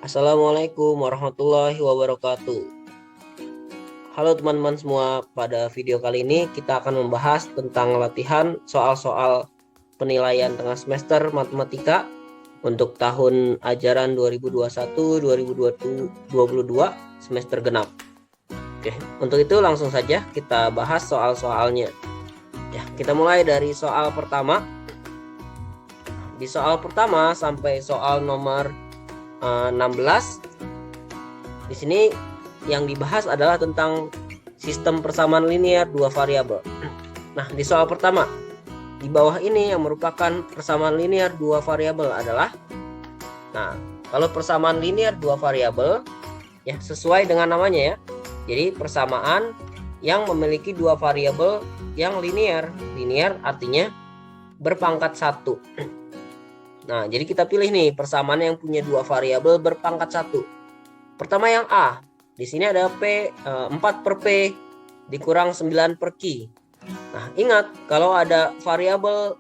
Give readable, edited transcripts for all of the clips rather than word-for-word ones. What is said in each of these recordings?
Assalamualaikum warahmatullahi wabarakatuh. Halo teman-teman semua, pada video kali ini kita akan membahas tentang latihan soal-soal penilaian tengah semester matematika untuk tahun ajaran 2021-2022 semester genap. Oke, untuk itu langsung saja kita bahas soal-soalnya. Ya, kita mulai dari soal pertama. Di soal pertama sampai soal nomor 16. Di sini yang dibahas adalah tentang sistem persamaan linear dua variabel. Nah, di soal pertama, di bawah ini yang merupakan persamaan linear dua variabel adalah, nah, kalau persamaan linear dua variabel ya sesuai dengan namanya ya. Jadi persamaan yang memiliki dua variabel yang linear. Linear artinya berpangkat satu. Nah, jadi kita pilih nih persamaan yang punya dua variabel berpangkat satu. Pertama yang A. Di sini ada P 4 per P dikurang 9 per Q. Nah, ingat kalau ada variabel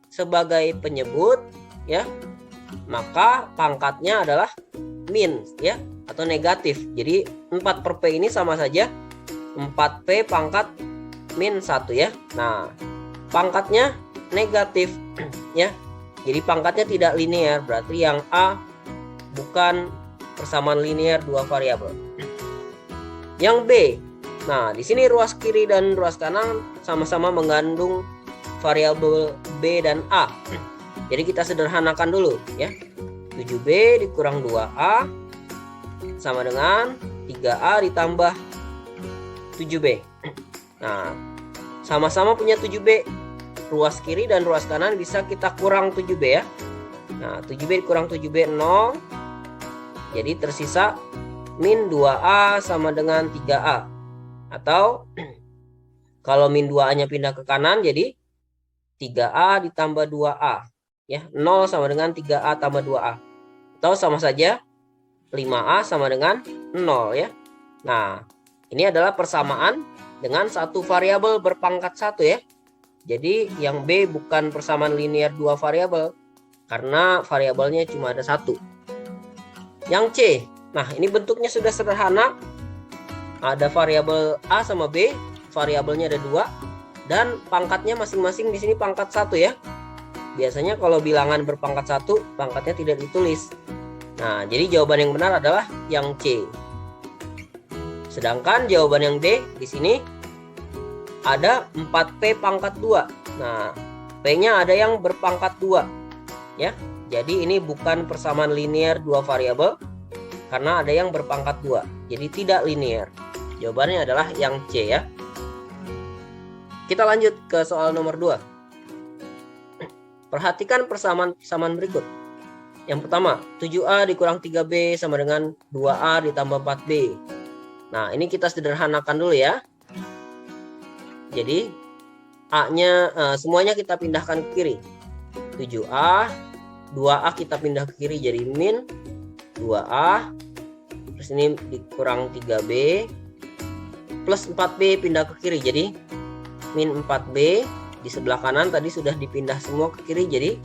sebagai penyebut ya, maka pangkatnya adalah min ya atau negatif. Jadi 4 per P ini sama saja 4P pangkat min 1 ya. Nah, pangkatnya negatif ya. Jadi pangkatnya tidak linear, berarti yang A bukan persamaan linear dua variabel. Yang B, nah di sini ruas kiri dan ruas kanan sama-sama mengandung variabel B dan A. Jadi kita sederhanakan dulu ya. 7B dikurang 2A sama dengan 3A ditambah 7B. Nah, sama-sama punya 7B. Ruas kiri dan ruas kanan bisa kita kurang 7B ya. Nah, 7B dikurang 7B 0. Jadi tersisa min 2A sama dengan 3A. Atau kalau min 2A-nya pindah ke kanan jadi 3A ditambah 2A. Ya, 0 sama dengan 3A tambah 2A. Atau sama saja 5A sama dengan 0 ya. Nah, ini adalah persamaan dengan satu variabel berpangkat 1 ya. Jadi yang B bukan persamaan linear dua variabel karena variabelnya cuma ada satu. Yang C, nah ini bentuknya sudah sederhana. Ada variabel A sama B, variabelnya ada dua dan pangkatnya masing-masing di sini pangkat 1 ya. Biasanya kalau bilangan berpangkat 1, pangkatnya tidak ditulis. Nah, jadi jawaban yang benar adalah yang C. Sedangkan jawaban yang D di sini ada 4P pangkat 2. Nah, P-nya ada yang berpangkat 2 ya. Jadi ini bukan persamaan linear dua variabel karena ada yang berpangkat 2. Jadi tidak linear. Jawabannya adalah yang C ya. Kita lanjut ke soal nomor 2. Perhatikan persamaan berikut. Yang pertama, 7A dikurang 3B sama dengan 2A ditambah 4B. Nah, ini kita sederhanakan dulu ya. Jadi A-nya semuanya kita pindahkan ke kiri. 7A, 2A kita pindah ke kiri jadi min 2A. Terus ini dikurang 3B plus 4B pindah ke kiri jadi min 4B. Di sebelah kanan tadi sudah dipindah semua ke kiri jadi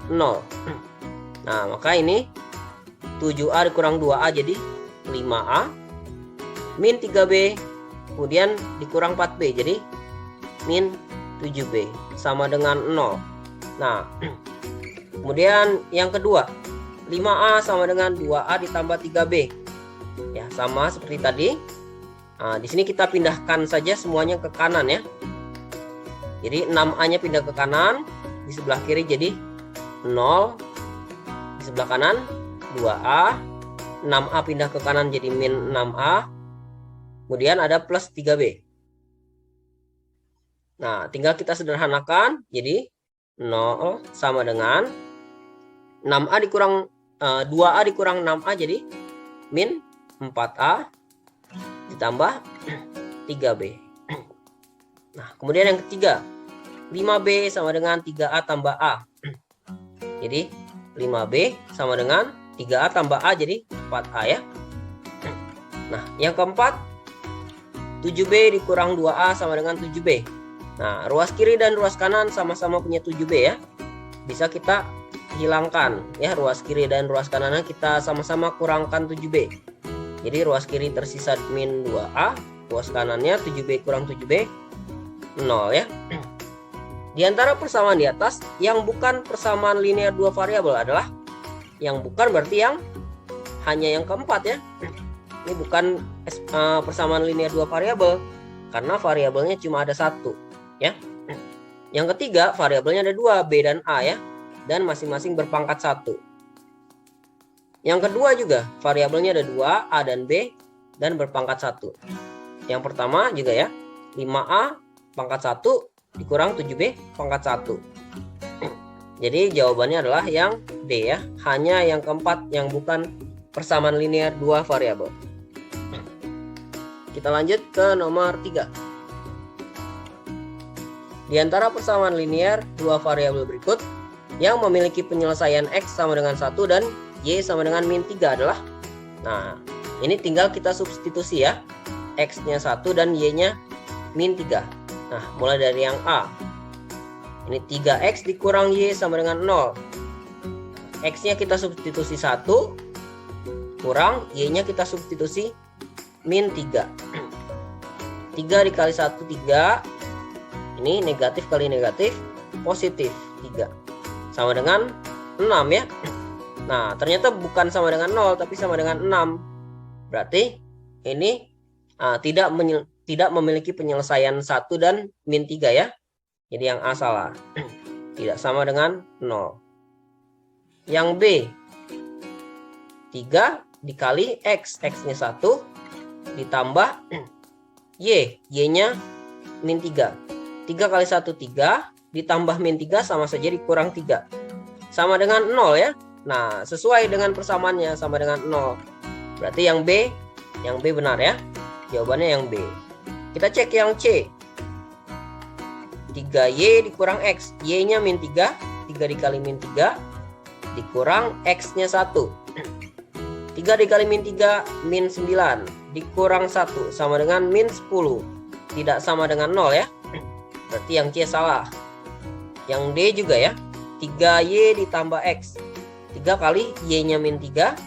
0. Nah, maka ini 7A dikurang 2A jadi 5A min 3B kemudian dikurang 4B jadi min 7B sama dengan 0. Nah, kemudian yang kedua 5A sama dengan 2A ditambah 3B ya, sama seperti tadi. Nah, di sini kita pindahkan saja semuanya ke kanan ya. Jadi 6A nya pindah ke kanan, di sebelah kiri jadi 0, di sebelah kanan 2A, 6A pindah ke kanan jadi min 6A, kemudian ada plus 3B. Nah, tinggal kita sederhanakan. Jadi 0 sama dengan 6A dikurang 2A dikurang 6A jadi min 4A ditambah 3B. Nah, kemudian yang ketiga 5B sama dengan 3A tambah A. Jadi 5B sama dengan 3A tambah A jadi 4A ya. Nah, yang keempat 7B dikurang 2A sama dengan 7B. Nah, ruas kiri dan ruas kanan sama-sama punya 7B ya. Bisa kita hilangkan ya, ruas kiri dan ruas kanannya kita sama-sama kurangkan 7B. Jadi ruas kiri tersisa min 2A, ruas kanannya 7B kurang 7B 0 ya. Di antara persamaan di atas yang bukan persamaan linear dua variabel adalah, yang bukan berarti yang hanya yang keempat ya. Ini bukan persamaan linear dua variabel karena variabelnya cuma ada satu ya. Yang ketiga variabelnya ada dua, B dan A ya, dan masing-masing berpangkat 1. Yang kedua juga variabelnya ada dua, A dan B, dan berpangkat 1. Yang pertama juga ya, 5A pangkat 1 dikurang 7B pangkat 1. Jadi jawabannya adalah yang D ya, hanya yang keempat yang bukan persamaan linear dua variabel. Kita lanjut ke nomor 3. Di antara persamaan linear dua variabel berikut yang memiliki penyelesaian X sama dengan 1 dan Y sama dengan min 3 adalah, nah ini tinggal kita substitusi ya, X-nya 1 dan Y-nya min 3. Nah, mulai dari yang A. Ini 3X dikurang Y sama dengan 0. X-nya kita substitusi 1. Kurang, Y-nya kita substitusi min 3. 3 dikali 1, 3. Ini negatif kali negatif, positif 3. Sama dengan 6 ya. Nah, ternyata bukan sama dengan 0, tapi sama dengan 6. Berarti ini tidak memiliki penyelesaian 1 dan min 3 ya. Jadi yang A salah. Tidak sama dengan 0. Yang B, 3 dikali X, X-nya 1 ditambah Y, Y-nya min 3. 3 kali 1, 3 ditambah min 3 sama saja dikurang 3. Sama dengan 0 ya. Nah, sesuai dengan persamaannya sama dengan 0. Berarti yang B benar ya. Jawabannya yang B. Kita cek yang C. 3Y dikurang X. Y-nya min 3. 3 dikali min 3 dikurang X-nya 1. 3 dikali min 3 min 9 dikurang 1 sama dengan min 10. Tidak sama dengan 0 ya. Berarti yang C salah. Yang D juga ya. 3Y ditambah X. 3 kali Y-nya min 3.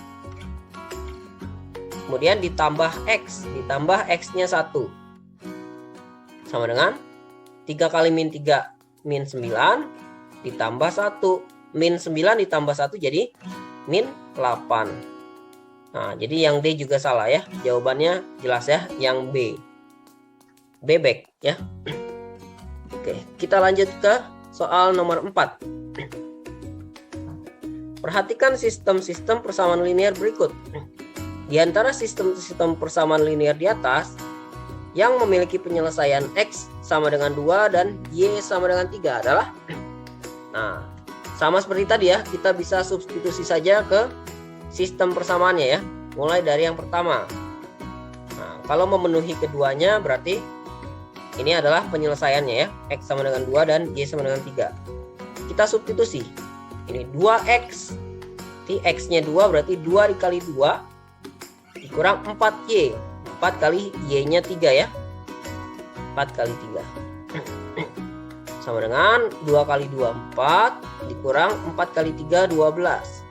Kemudian ditambah X. Ditambah X-nya 1. Sama dengan 3 kali min 3 min 9 ditambah 1. Min 9 ditambah 1 jadi min 8. Nah, jadi yang D juga salah ya. Jawabannya jelas ya, yang B. Bebek ya. Oke, kita lanjut ke soal nomor 4. Perhatikan sistem-sistem persamaan linear berikut. Di antara sistem-sistem persamaan linear di atas, yang memiliki penyelesaian X sama dengan 2 dan Y sama dengan 3 adalah, nah, sama seperti tadi ya, kita bisa substitusi saja ke sistem persamaannya ya. Mulai dari yang pertama. Nah, kalau memenuhi keduanya berarti ini adalah penyelesaiannya ya. X sama dengan 2 dan Y sama dengan 3. Kita substitusi. Ini 2X. Di X-nya 2 berarti 2 dikali 2 dikurang 4Y. 4 kali Y-nya 3 ya. 4 kali 3. Sama dengan 2 kali 2, 4. Dikurang 4 kali 3, 12.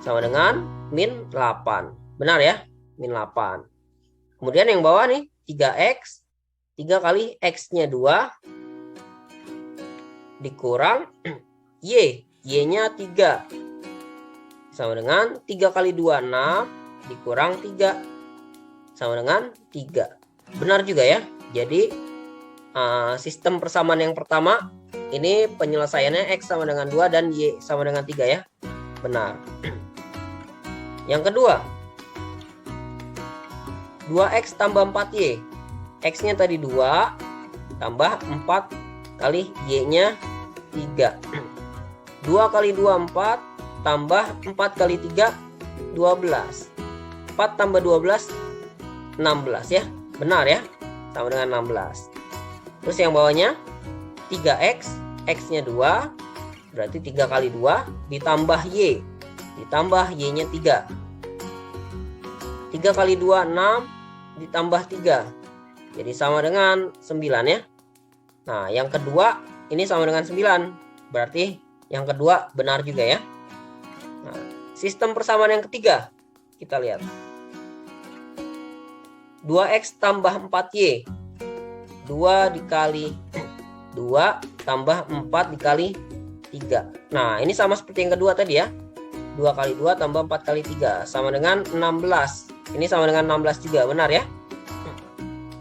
Sama dengan min 8. Benar ya? Min 8. Kemudian yang bawah nih, 3X. 3 kali X-nya 2. Dikurang Y. Y-nya 3. Sama dengan 3 kali 2, 6. Dikurang 3 sama dengan 3. Benar juga ya. Jadi sistem persamaan yang pertama ini penyelesaiannya X sama dengan 2 dan Y sama dengan 3 ya. Benar. Yang kedua, 2X tambah 4Y. X-nya tadi 2 tambah 4 kali Y-nya 3. 2 kali 2, 4 tambah 4 kali 3, 12. 4 tambah 12, 16 ya. Benar ya. Sama dengan 16. Terus yang bawahnya 3X. X-nya 2. Berarti 3 kali 2 ditambah Y. Ditambah Y-nya 3. 3 kali 2, 6. Ditambah 3. Jadi sama dengan 9 ya. Nah yang kedua ini sama dengan 9. Berarti yang kedua benar juga ya. Nah, sistem persamaan yang ketiga, kita lihat. 2x tambah 4y. 2 dikali 2 tambah 4 dikali 3. Nah, ini sama seperti yang kedua tadi ya. 2 kali 2 tambah 4 kali 3 sama dengan 16. Ini sama dengan 16 juga, benar ya?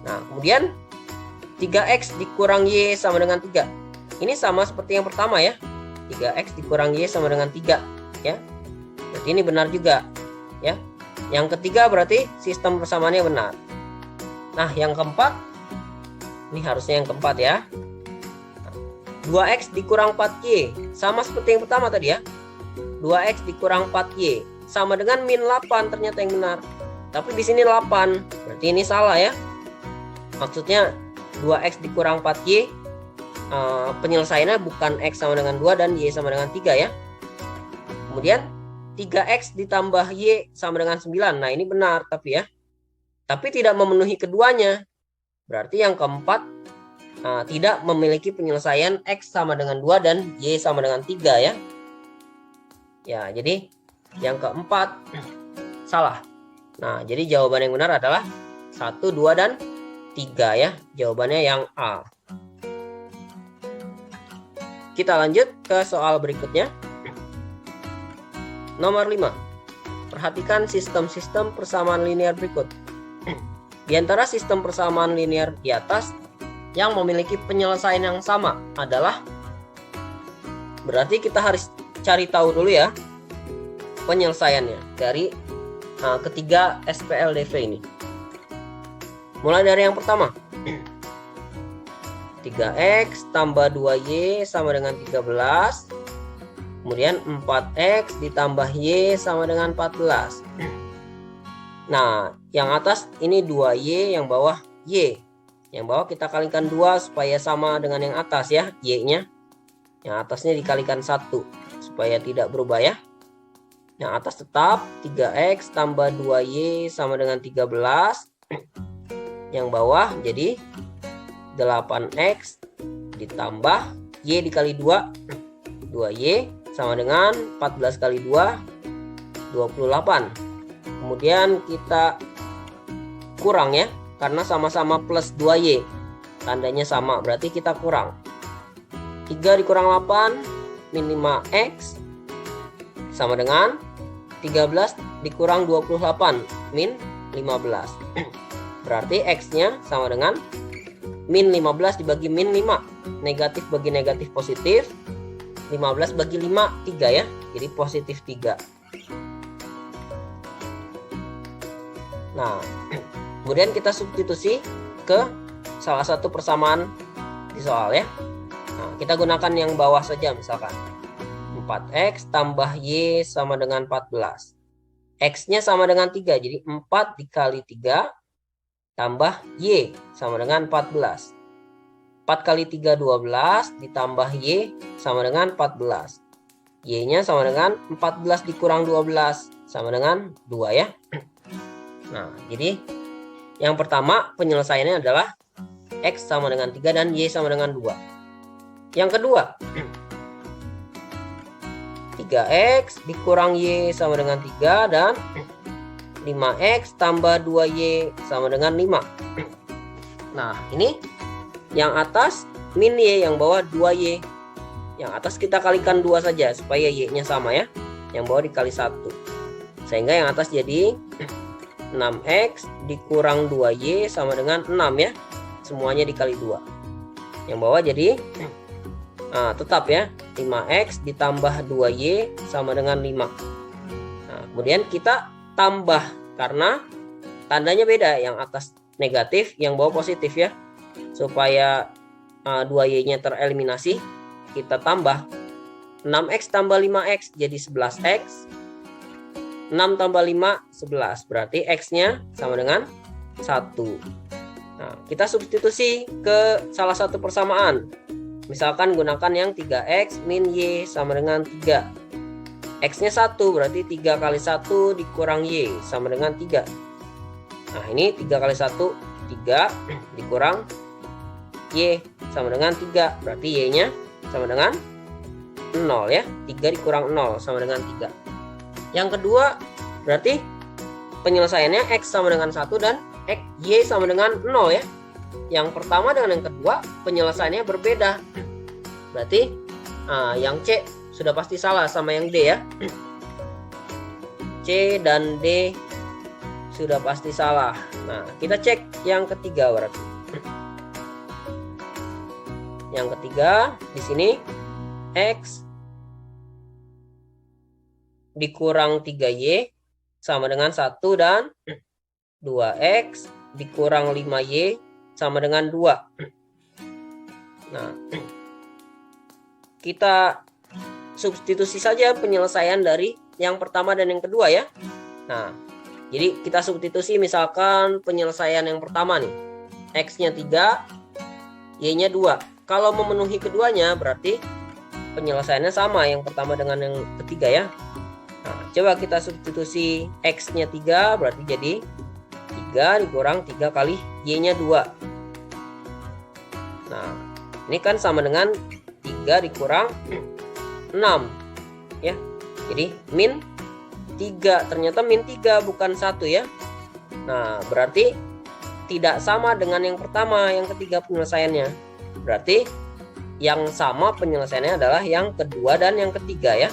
Nah, kemudian 3x dikurang y sama dengan 3. Ini sama seperti yang pertama ya. 3x dikurang y sama dengan 3 ya. Berarti ini benar juga ya. Yang ketiga berarti sistem persamaannya benar. Nah, yang keempat, ini harusnya yang keempat ya. 2x dikurang 4y sama seperti yang pertama tadi ya. 2x dikurang 4y sama dengan min 8, ternyata yang benar. Tapi di sini 8, berarti ini salah ya. Maksudnya 2x dikurang 4y, penyelesaiannya bukan x sama dengan 2 dan y sama dengan 3 ya. Kemudian 3x ditambah y sama dengan 9. Nah, ini benar tapi ya. Tapi tidak memenuhi keduanya. Berarti yang keempat tidak memiliki penyelesaian x sama dengan 2 dan y sama dengan 3 ya. Ya, jadi yang keempat salah. Nah, jadi jawaban yang benar adalah 1, 2, dan 3 ya. Jawabannya yang A. Kita lanjut ke soal berikutnya. Nomor 5. Perhatikan sistem-sistem persamaan linear berikut. Di antara sistem persamaan linear di atas, yang memiliki penyelesaian yang sama adalah, berarti kita harus cari tahu dulu ya penyelesaiannya dari ketiga SPLDV ini. Mulai dari yang pertama. 3x tambah 2y sama dengan 13. Kemudian 4x ditambah y sama dengan 14. Nah, yang atas ini 2y, yang bawah y. Yang bawah kita kalikan 2 supaya sama dengan yang atas ya, y-nya. Yang atasnya dikalikan 1 supaya tidak berubah ya. Yang atas tetap 3x tambah 2y sama dengan 13. Yang bawah jadi 8x ditambah y dikali 2, 2y sama dengan 14 kali 2, 28. Kemudian kita kurang ya, karena sama-sama plus 2y. Tandanya sama, berarti kita kurang. 3 dikurang 8, min 5x sama dengan 13 dikurang 28, min 15. Berarti x-nya sama dengan min 15 dibagi min 5. Negatif bagi negatif positif. 15 bagi 5, 3 ya. Jadi positif 3. Nah, kemudian kita substitusi ke salah satu persamaan di soal ya. Nah, kita gunakan yang bawah saja misalkan. 4x tambah y sama dengan 14. X-nya sama dengan 3. Jadi 4 dikali 3 tambah y sama dengan 14. 4 kali 3 12 ditambah y sama dengan 14. Y-nya sama dengan 14 dikurang 12 sama dengan 2 ya. Nah, jadi yang pertama penyelesaiannya adalah x sama dengan 3 dan y sama dengan 2. Yang kedua, 3x dikurang y sama dengan 3 dan 5x tambah 2y sama dengan 5. Nah, ini yang atas min y, yang bawah 2y. Yang atas kita kalikan 2 saja supaya y-nya sama ya. Yang bawah dikali 1. Sehingga yang atas jadi 6x dikurang 2y sama dengan 6 ya. Semuanya dikali 2. Yang bawah jadi tetap ya, 5x ditambah 2y sama dengan 5. Nah, kemudian kita tambah karena tandanya beda, yang atas negatif, yang bawah positif ya. Supaya 2y-nya tereliminasi, kita tambah 6x tambah 5x jadi 11x. 6 tambah 5 11, berarti x-nya sama dengan 1. Nah, kita substitusi ke salah satu persamaan. Misalkan gunakan yang 3x min y sama dengan 3. X-nya 1, berarti 3 kali 1 dikurang y sama dengan 3. Nah, ini 3 kali 1, 3 dikurang y sama dengan 3. Berarti y-nya sama dengan 0 ya. 3 dikurang 0 sama dengan 3. Yang kedua berarti penyelesaiannya X sama dengan 1 dan Y sama dengan 0 ya. Yang pertama dengan yang kedua penyelesaiannya berbeda. Berarti yang C sudah pasti salah sama yang D ya. C dan D sudah pasti salah. Nah, kita cek yang ketiga berarti. Yang ketiga di sini X dikurang 3Y sama dengan 1 dan 2X dikurang 5Y sama dengan 2. Nah, kita substitusi saja penyelesaian dari yang pertama dan yang kedua ya. Nah, jadi kita substitusi misalkan penyelesaian yang pertama nih. X-nya 3, Y-nya 2. Kalau memenuhi keduanya berarti penyelesaiannya sama yang pertama dengan yang ketiga ya. Nah, coba kita substitusi X-nya 3 berarti jadi 3 dikurang 3 kali Y-nya 2. Nah, ini kan sama dengan 3 dikurang 6 ya. Jadi min 3, ternyata min 3 bukan 1 ya. Nah, berarti tidak sama dengan yang pertama, yang ketiga penyelesaiannya. Berarti yang sama penyelesaiannya adalah yang kedua dan yang ketiga ya.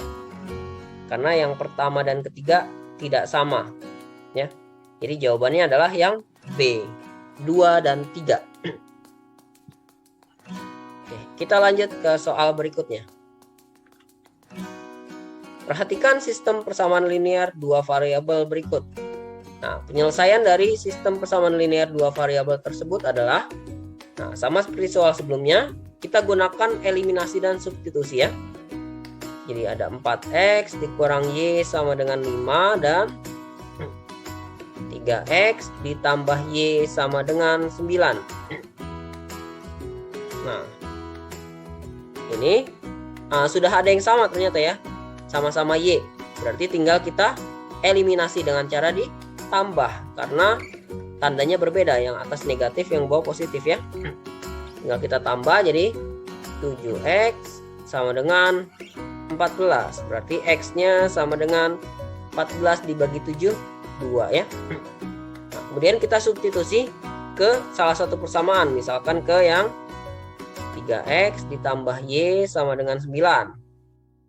Karena yang pertama dan ketiga tidak sama ya. Jadi jawabannya adalah yang B, 2 dan 3. Oke, kita lanjut ke soal berikutnya. Perhatikan sistem persamaan linear dua variabel berikut. Nah, penyelesaian dari sistem persamaan linear dua variabel tersebut adalah, nah, sama seperti soal sebelumnya, kita gunakan eliminasi dan substitusi ya. Jadi ada 4X dikurang Y sama dengan 5 dan 3X ditambah Y sama dengan 9. Nah, ini sudah ada yang sama ternyata ya. Sama-sama Y. Berarti tinggal kita eliminasi dengan cara ditambah. Karena tandanya berbeda. Yang atas negatif, yang bawah positif ya. Tinggal kita tambah jadi 7X sama dengan 14. Berarti X-nya sama dengan 14 dibagi 7, 2 ya. Nah, kemudian kita substitusi ke salah satu persamaan. Misalkan ke yang 3X ditambah Y sama dengan 9.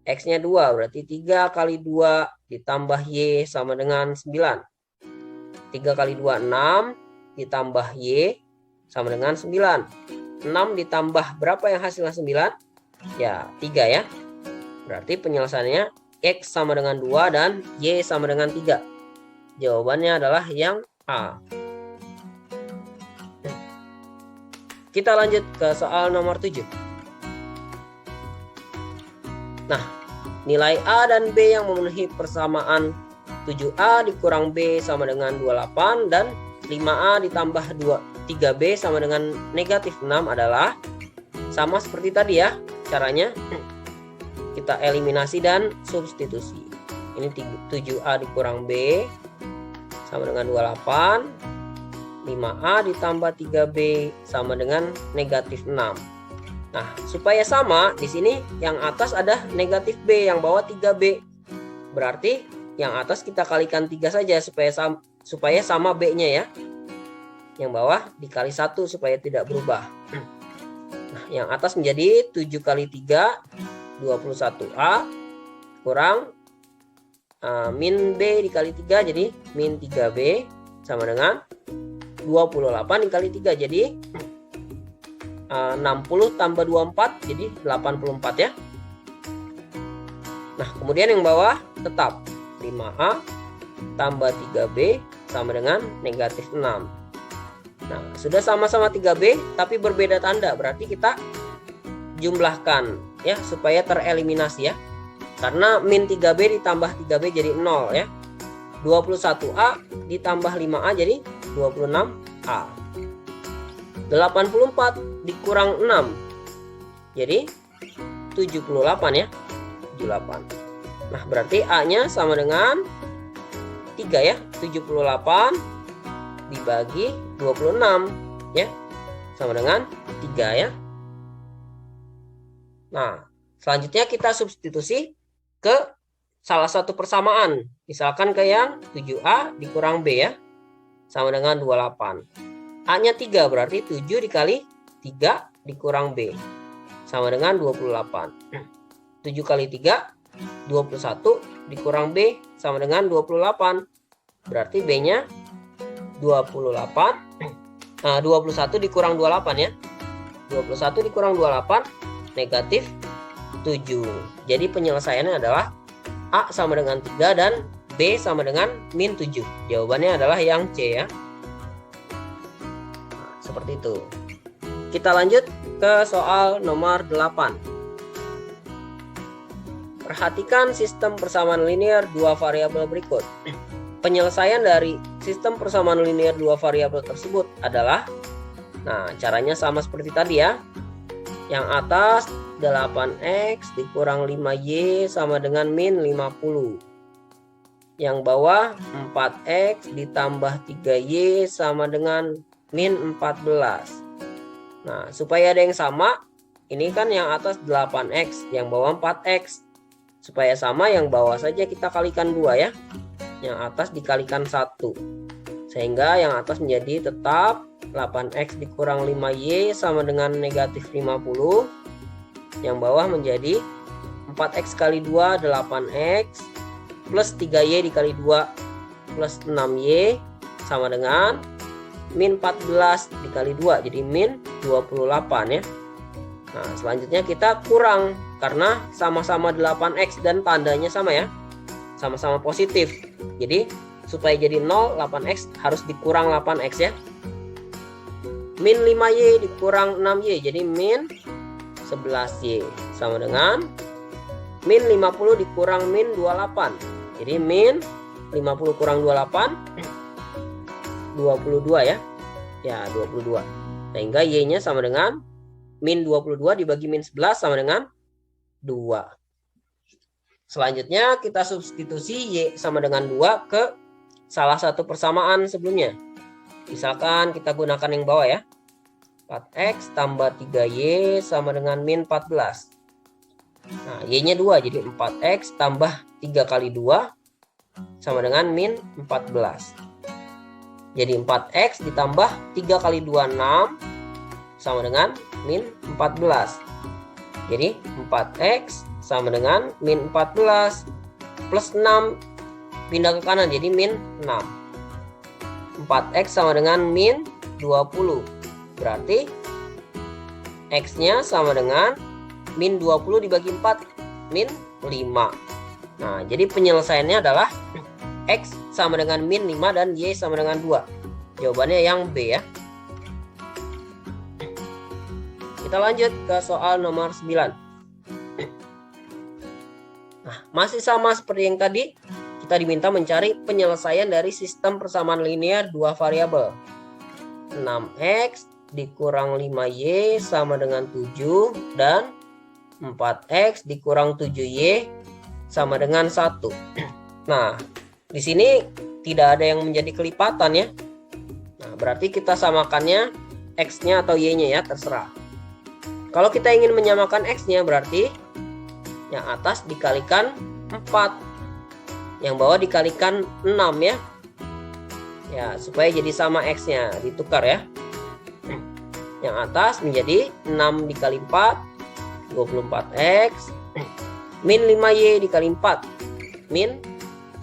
X-nya 2, berarti 3 kali 2 ditambah Y sama dengan 9. 3 kali 2, 6 ditambah Y sama dengan 9. 6 ditambah berapa yang hasilnya 9? Ya, 3 ya. Berarti penyelesaiannya X sama dengan 2 dan Y sama dengan 3. Jawabannya adalah yang A. Kita lanjut ke soal nomor 7. Nah, nilai A dan B yang memenuhi persamaan 7A dikurang B sama dengan 28 dan 5A ditambah 3B sama dengan negatif 6 adalah sama seperti tadi ya. Caranya kita eliminasi dan substitusi. Ini 7A dikurang B sama dengan 28. 5A ditambah 3B sama dengan negatif 6. Nah, supaya sama, di sini yang atas ada negatif B, yang bawah 3B. Berarti yang atas kita kalikan 3 saja supaya sama B-nya ya. Yang bawah dikali 1 supaya tidak berubah. Nah, yang atas menjadi 7 kali 3, 21A kurang min B dikali 3 jadi min 3B sama dengan 28 dikali 3 jadi 60 tambah 24 jadi 84 ya. Nah, kemudian yang bawah tetap 5A tambah 3B sama dengan negatif 6. Nah, sudah sama-sama 3B tapi berbeda tanda, berarti kita jumlahkan ya supaya tereliminasi ya. Karena min 3B ditambah 3B jadi 0 ya. 21A ditambah 5A jadi 26A. 84 dikurang 6 jadi 78 ya. 78. Nah, berarti A-nya sama dengan 3 ya. 78 dibagi 26 ya. Sama dengan 3 ya. Nah, selanjutnya kita substitusi ke salah satu persamaan. Misalkan ke yang 7A dikurang B ya. Sama dengan 28. A-nya 3 berarti 7 dikali 3 dikurang B. Sama dengan 28. 7 kali 3, 21 dikurang B sama dengan 28. Berarti B-nya 28. Nah, 21 dikurang 28 ya. 21 dikurang 28 negatif 7. Jadi penyelesaiannya adalah A sama dengan 3 dan B sama dengan min 7. Jawabannya adalah yang C ya. Nah, seperti itu. Kita lanjut ke soal nomor 8. Perhatikan sistem persamaan linear dua variabel berikut. Penyelesaian dari sistem persamaan linear dua variabel tersebut adalah, nah caranya sama seperti tadi ya. Yang atas 8x dikurang 5y sama dengan min 50. Yang bawah 4x ditambah 3y sama dengan min 14. Nah, supaya ada yang sama, ini kan yang atas 8x, yang bawah 4x. Supaya sama, yang bawah saja kita kalikan 2 ya. Yang atas dikalikan 1. Sehingga yang atas menjadi tetap 8x dikurang 5y sama dengan negatif 50. Yang bawah menjadi 4x kali 2 8x plus 3y dikali 2 plus 6y sama dengan min 14 dikali 2 jadi min 28 ya. Nah, selanjutnya kita kurang karena sama-sama 8x dan tandanya sama ya. Sama-sama positif. Jadi supaya jadi 0, 8x harus dikurang 8x ya. Min 5y dikurang 6y jadi min 11y sama dengan min 50 dikurang min 28. Jadi min 50 kurang 28 22 ya. Ya, 22. Sehingga y-nya sama dengan min 22 dibagi min 11 sama dengan 2. Selanjutnya kita substitusi y sama dengan 2 ke salah satu persamaan sebelumnya. Misalkan kita gunakan yang bawah ya. 4x tambah 3y sama dengan min 14. Nah, y-nya 2 jadi 4x tambah 3 kali 2 sama dengan min 14. Jadi 4x ditambah 3 kali 2 6 sama dengan min 14. Jadi 4x sama dengan min 14 plus 6 pindah ke kanan jadi min 6. 4x sama dengan min 20. Berarti x-nya sama dengan min 20 dibagi 4 min 5. Nah, jadi penyelesaiannya adalah x sama dengan min 5 dan y sama dengan 2. Jawabannya yang B ya. Kita lanjut ke soal nomor 9. Nah, masih sama seperti yang tadi. Kita diminta mencari penyelesaian dari sistem persamaan linear dua variabel. 6x dikurang 5y sama dengan 7 dan 4x dikurang 7y sama dengan 1. Nah, di sini tidak ada yang menjadi kelipatan ya. Nah, berarti kita samakannya x-nya atau y-nya ya, terserah. Kalau kita ingin menyamakan x-nya berarti yang atas dikalikan 4. Yang bawah dikalikan 6 ya. Ya, supaya jadi sama x-nya, ditukar ya. Yang atas menjadi 6 dikali 4 24x min 5y dikali 4 min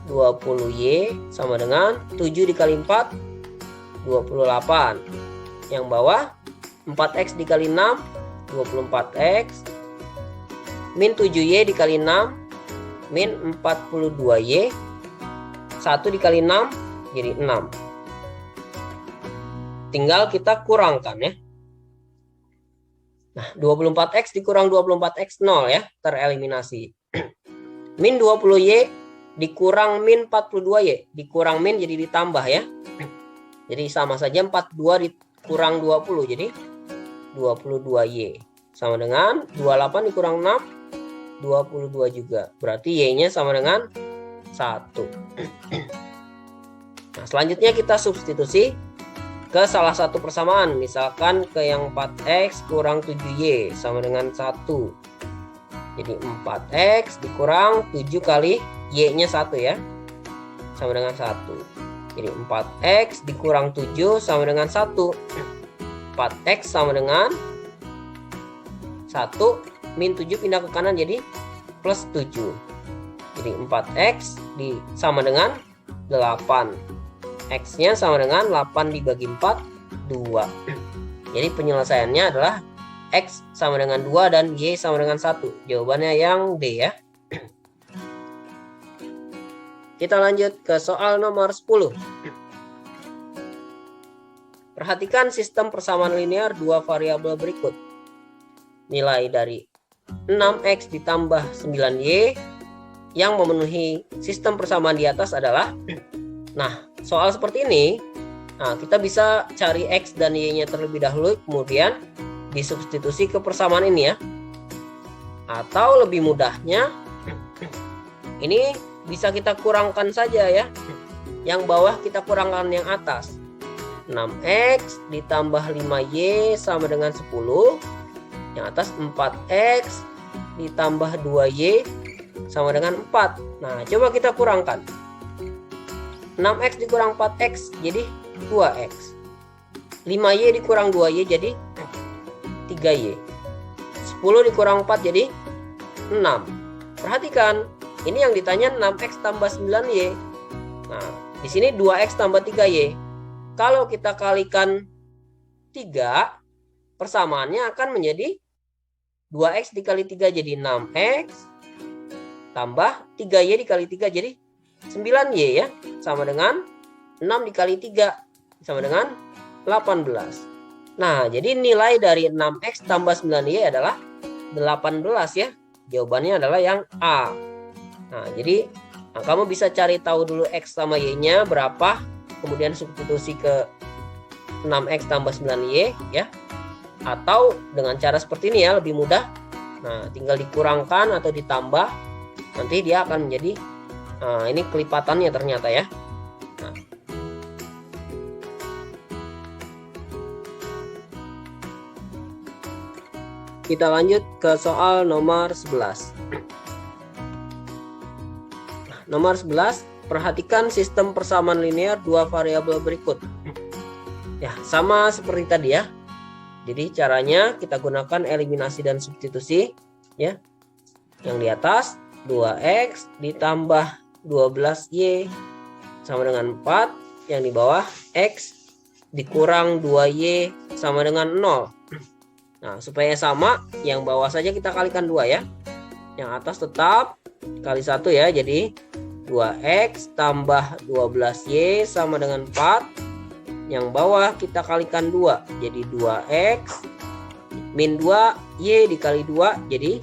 20y sama dengan 7 dikali 4 28. Yang bawah 4x dikali 6 24x min 7y dikali 6 min 42y 1 dikali 6 jadi 6. Tinggal kita kurangkan ya. Nah, 24x dikurang 24x 0 ya, tereliminasi. Min 20y dikurang min 42y, dikurang min jadi ditambah ya. Jadi sama saja 42 dikurang 20 jadi 22y. Sama dengan 28 dikurang 6 22 juga. Berarti y-nya sama dengan 1. Nah, selanjutnya kita substitusi ke salah satu persamaan, misalkan ke yang 4x kurang 7y sama dengan 1. Jadi 4x dikurang 7 kali Y-nya 1 ya. Sama dengan 1. Jadi 4X dikurang 7 sama dengan 1. 4X sama dengan 1 min 7 pindah ke kanan jadi plus 7. Jadi 4X sama dengan 8. X-nya sama dengan 8 dibagi 4, 2. Jadi penyelesaiannya adalah X sama dengan 2 dan Y sama dengan 1. Jawabannya yang D ya. Kita lanjut ke soal nomor 10. Perhatikan sistem persamaan linear dua variabel berikut. Nilai dari 6X ditambah 9Y yang memenuhi sistem persamaan di atas adalah. Nah, soal seperti ini, kita bisa cari X dan Y-nya terlebih dahulu, kemudian disubstitusi ke persamaan ini ya. Atau lebih mudahnya, ini bisa kita kurangkan saja ya. Yang bawah kita kurangkan yang atas. 6X ditambah 5Y sama dengan 10. Yang atas 4X ditambah 2Y sama dengan 4. Nah, coba kita kurangkan. 6X dikurang 4X jadi 2X. 5Y dikurang 2Y jadi 3Y. 10 dikurang 4 jadi 6. Perhatikan, ini yang ditanya 6X tambah 9Y. Nah, di sini 2X tambah 3Y. Kalau kita kalikan 3, persamaannya akan menjadi 2X dikali 3 jadi 6X tambah 3Y dikali 3 jadi 9Y ya. Sama dengan 6 dikali 3 sama dengan 18. Nah, jadi nilai dari 6X tambah 9Y adalah 18 ya. Jawabannya adalah yang A. Nah, jadi kamu bisa cari tahu dulu X sama Y-nya berapa, kemudian substitusi ke 6X tambah 9Y ya. Atau dengan cara seperti ini ya, lebih mudah. Nah, tinggal dikurangkan atau ditambah, nanti dia akan menjadi ini kelipatannya ternyata ya. Nah, kita lanjut ke soal nomor 11. Nomor 11, perhatikan sistem persamaan linear dua variabel berikut. Ya, sama seperti tadi ya. Jadi caranya kita gunakan eliminasi dan substitusi ya. Yang di atas 2X ditambah 12Y sama dengan 4. Yang di bawah X dikurang 2Y sama dengan 0. Nah, supaya sama, yang bawah saja kita kalikan 2 ya. Yang atas tetap kali 1 ya. Jadi 2X tambah 12Y sama dengan 4. Yang bawah kita kalikan 2. Jadi 2X min 2Y dikali 2 jadi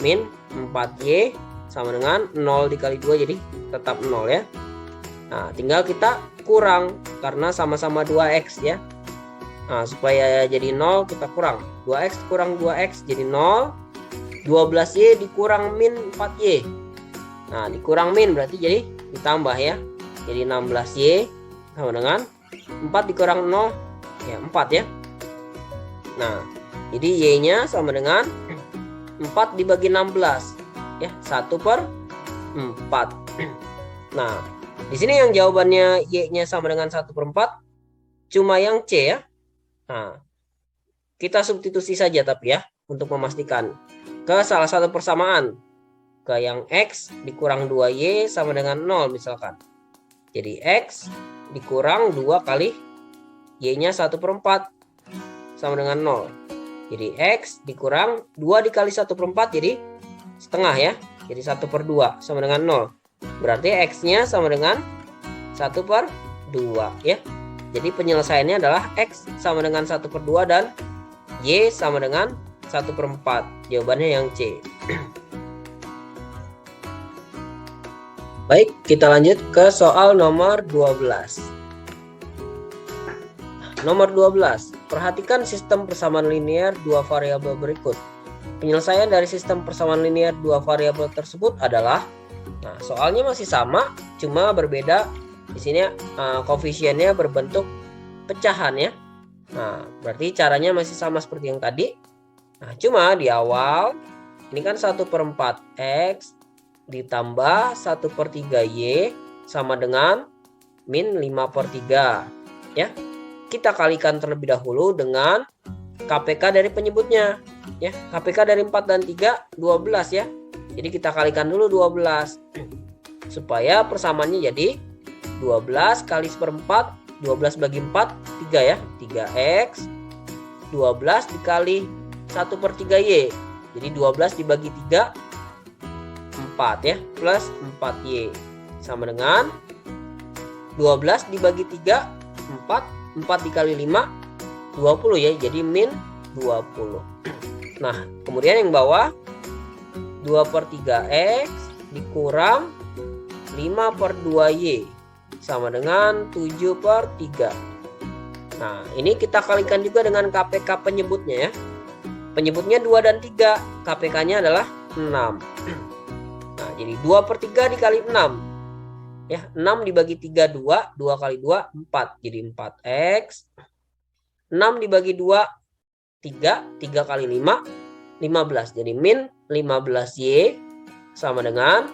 min 4Y sama dengan 0 dikali 2 jadi tetap 0 ya. Nah, tinggal kita kurang karena sama-sama 2X ya. Nah, supaya jadi 0 kita kurang. 2X kurang 2X jadi 0. 12Y dikurang min 4Y. Nah, dikurang min berarti jadi ditambah ya. Jadi 16Y sama dengan 4 dikurang 0 ya 4 ya. Nah, jadi Y-nya sama dengan 4 dibagi 16 ya, 1/4. Nah, di sini yang jawabannya Y-nya sama dengan 1/4 cuma yang C ya. Nah, kita substitusi saja tapi ya untuk memastikan ke salah satu persamaan. Ke yang X dikurang 2Y sama dengan 0 misalkan. Jadi X dikurang 2 kali Y-nya 1/4 sama dengan 0. Jadi X dikurang 2 dikali 1/4 jadi setengah ya. Jadi 1/2 sama dengan 0. Berarti X-nya sama dengan 1/2 ya. Jadi penyelesaiannya adalah X sama dengan 1/2 dan Y sama dengan 1/4. Jawabannya yang C. Baik, kita lanjut ke soal nomor 12. Nomor 12, perhatikan sistem persamaan linear dua variabel berikut. Penyelesaian dari sistem persamaan linear dua variabel tersebut adalah, nah soalnya masih sama, cuma berbeda. Di sini koefisiennya berbentuk pecahan ya. Nah, berarti caranya masih sama seperti yang tadi. Nah, cuma di awal ini kan 1/4 X ditambah 1/3Y sama dengan min 5/3 ya. Kita kalikan terlebih dahulu dengan KPK dari penyebutnya ya. KPK dari 4 dan 3 12 ya. Jadi kita kalikan dulu 12 supaya persamaannya jadi 12 kali 1/4, 12 bagi 4 3 ya. 3x 12 dikali 1/3Y. Jadi 12 dibagi 3 4 ya, plus 4Y sama dengan 12 dibagi 3 4, 4 dikali 5 20 ya, jadi min 20. Nah, kemudian yang bawah 2/3x dikurang 5/2y sama dengan 7/3. Nah, ini kita kalikan juga dengan KPK penyebutnya ya. Penyebutnya 2 dan 3, KPK-nya adalah 6. Nah, jadi 2/3 dikali 6. Ya, 6 dibagi 3 2, 2 kali 2 4. Jadi 4x. 6 dibagi 2 3, 3 kali 5 15. Jadi min 15y sama dengan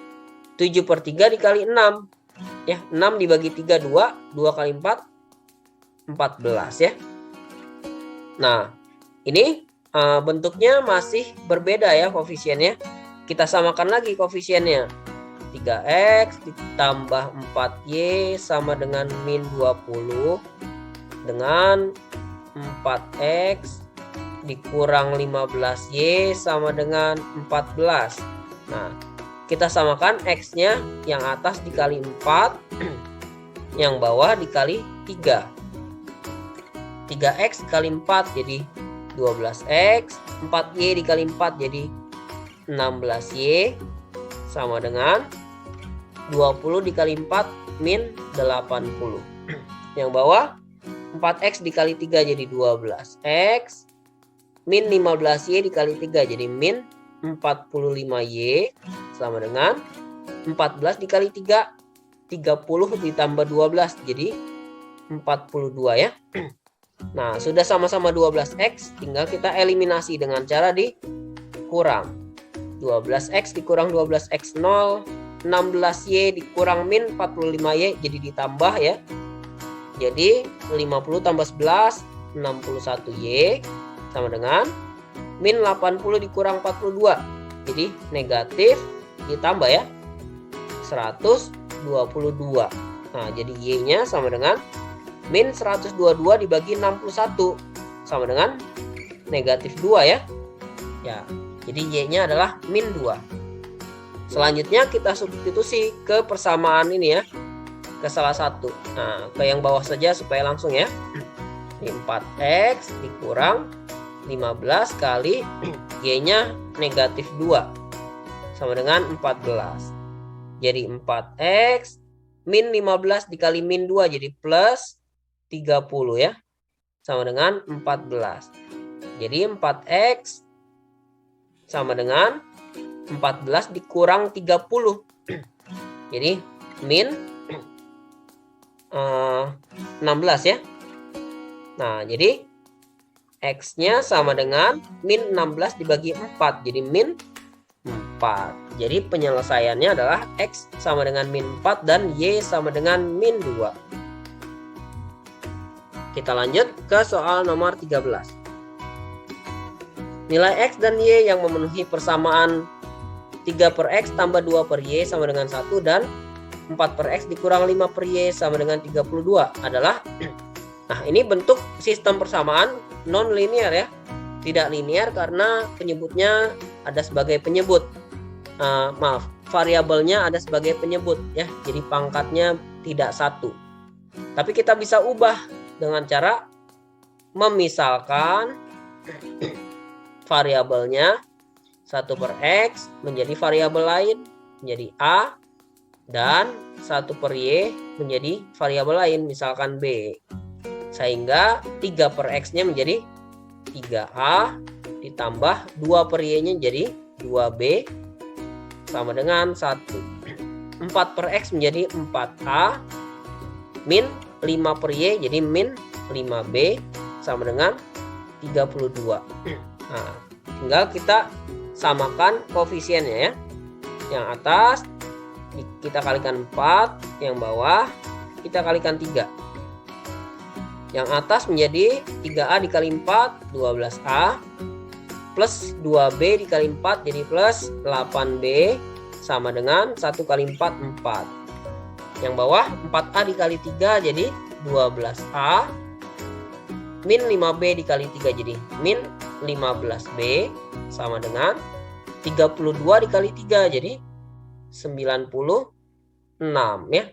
7/3 dikali 6. Ya, 6 dibagi 3 2, 2 kali 4 14 ya. Nah, ini bentuknya masih berbeda ya koefisiennya. Kita samakan lagi koefisiennya. 3x ditambah 4y sama dengan min 20 dengan 4x dikurang 15y sama dengan 14. Nah, kita samakan x-nya yang atas dikali 4, yang bawah dikali 3. 3x dikali 4 jadi 12x, 4y dikali 4 jadi 16y sama dengan 20 dikali 4 min 80. Yang bawah 4x dikali 3 jadi 12x min 15y dikali 3 jadi min 45y sama dengan 14 dikali 3 30 ditambah 12 jadi 42 ya. Nah, sudah sama-sama 12x, tinggal kita eliminasi dengan cara dikurang. 12x dikurang 12x 0, 16y dikurang min 45y jadi ditambah ya. Jadi 50 tambah 11 61y sama dengan min 80 dikurang 42. Jadi negatif ditambah ya 122. Nah, jadi y-nya sama dengan min 122 dibagi 61 sama dengan negatif 2 ya. Ya, jadi y-nya adalah min 2. Selanjutnya kita substitusi ke persamaan ini ya, ke salah satu. Nah, ke yang bawah saja supaya langsung ya. Ini 4x dikurang 15 kali y-nya negatif 2 sama dengan 14. Jadi 4x min 15 dikali min 2 jadi plus 30 ya, sama dengan 14. Jadi 4x sama dengan 14 dikurang 30. Jadi min 16 ya. Nah, jadi x-nya sama dengan min 16 dibagi 4. Jadi min 4. Jadi penyelesaiannya adalah x sama dengan min 4 dan y sama dengan min 2. Kita lanjut ke soal nomor 13. Nilai x dan y yang memenuhi persamaan 3/x tambah 2/y sama dengan 1 dan 4/x dikurang 5/y sama dengan 32 adalah, nah ini bentuk sistem persamaan non linear ya. Tidak linear karena penyebutnya ada sebagai penyebut. Variabelnya ada sebagai penyebut ya. Jadi pangkatnya tidak satu. Tapi kita bisa ubah dengan cara memisalkan variabelnya 1/x menjadi variabel lain menjadi a dan 1/y menjadi variabel lain misalkan b, sehingga 3/x-nya menjadi 3a ditambah 2/y-nya jadi 2b sama dengan 1. 4/x menjadi 4a min 5/y jadi min 5b sama dengan 32. Nah, tinggal kita samakan koefisiennya ya. Yang atas kita kalikan 4, yang bawah kita kalikan 3. Yang atas menjadi 3A dikali 4, 12A. Plus 2B dikali 4 jadi plus 8B sama dengan 1 kali 4, 4. Yang bawah 4A dikali 3 jadi 12A. Min 5B dikali 3 jadi min 15B sama dengan 32 dikali 3 jadi 96 ya.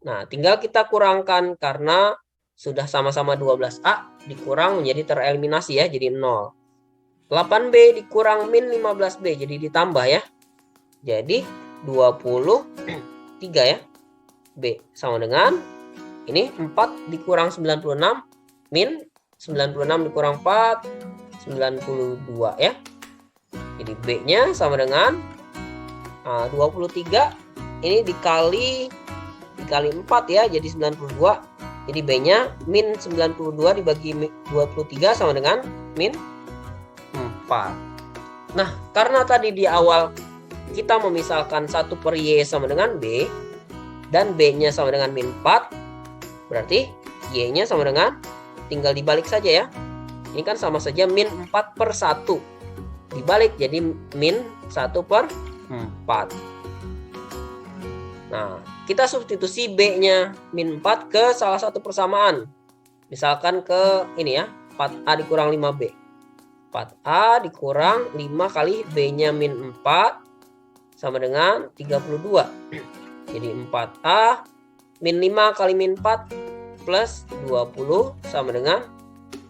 Nah, tinggal kita kurangkan karena sudah sama-sama 12A dikurang menjadi tereliminasi ya, jadi 0. 8B dikurang min 15B jadi ditambah ya. Jadi 23 ya. B sama dengan ini 4 dikurang 96 min 96 dikurang 4 92 ya. Jadi B-nya sama dengan 23 ini dikali 4 ya, jadi 92. Jadi B-nya min 92 dibagi 23 sama dengan min 4. Nah, karena tadi di awal kita memisalkan 1/Y sama dengan B dan B-nya sama dengan min 4, berarti Y-nya sama dengan, tinggal dibalik saja ya. Ini kan sama saja min 4/1. Dibalik jadi min 1/4. Nah, kita substitusi B-nya min 4 ke salah satu persamaan. Misalkan ke ini ya, 4A dikurang 5B. 4A dikurang 5 kali B-nya min 4 sama dengan 32. Jadi 4A min 5 kali min 4 plus 20 sama dengan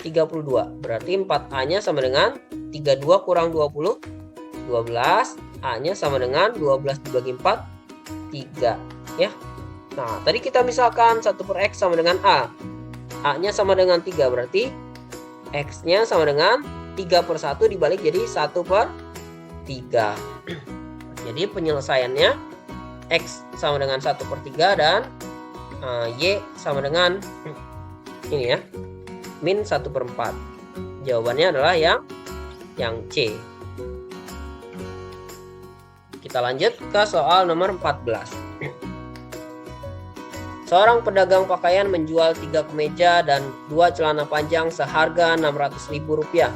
32. Berarti 4A-nya sama dengan 32 kurang 20, 12. A-nya sama dengan 12 dibagi 4, 3 ya. Nah, tadi kita misalkan 1/X sama dengan A. A-nya sama dengan 3, berarti X-nya sama dengan 3/1 dibalik jadi 1/3. Jadi penyelesaiannya X sama dengan 1/3 dan Y sama dengan ini ya, min 1/4. Jawabannya adalah yang C. Kita lanjut ke soal nomor 14. Seorang pedagang pakaian menjual 3 kemeja dan 2 celana panjang seharga Rp600.000.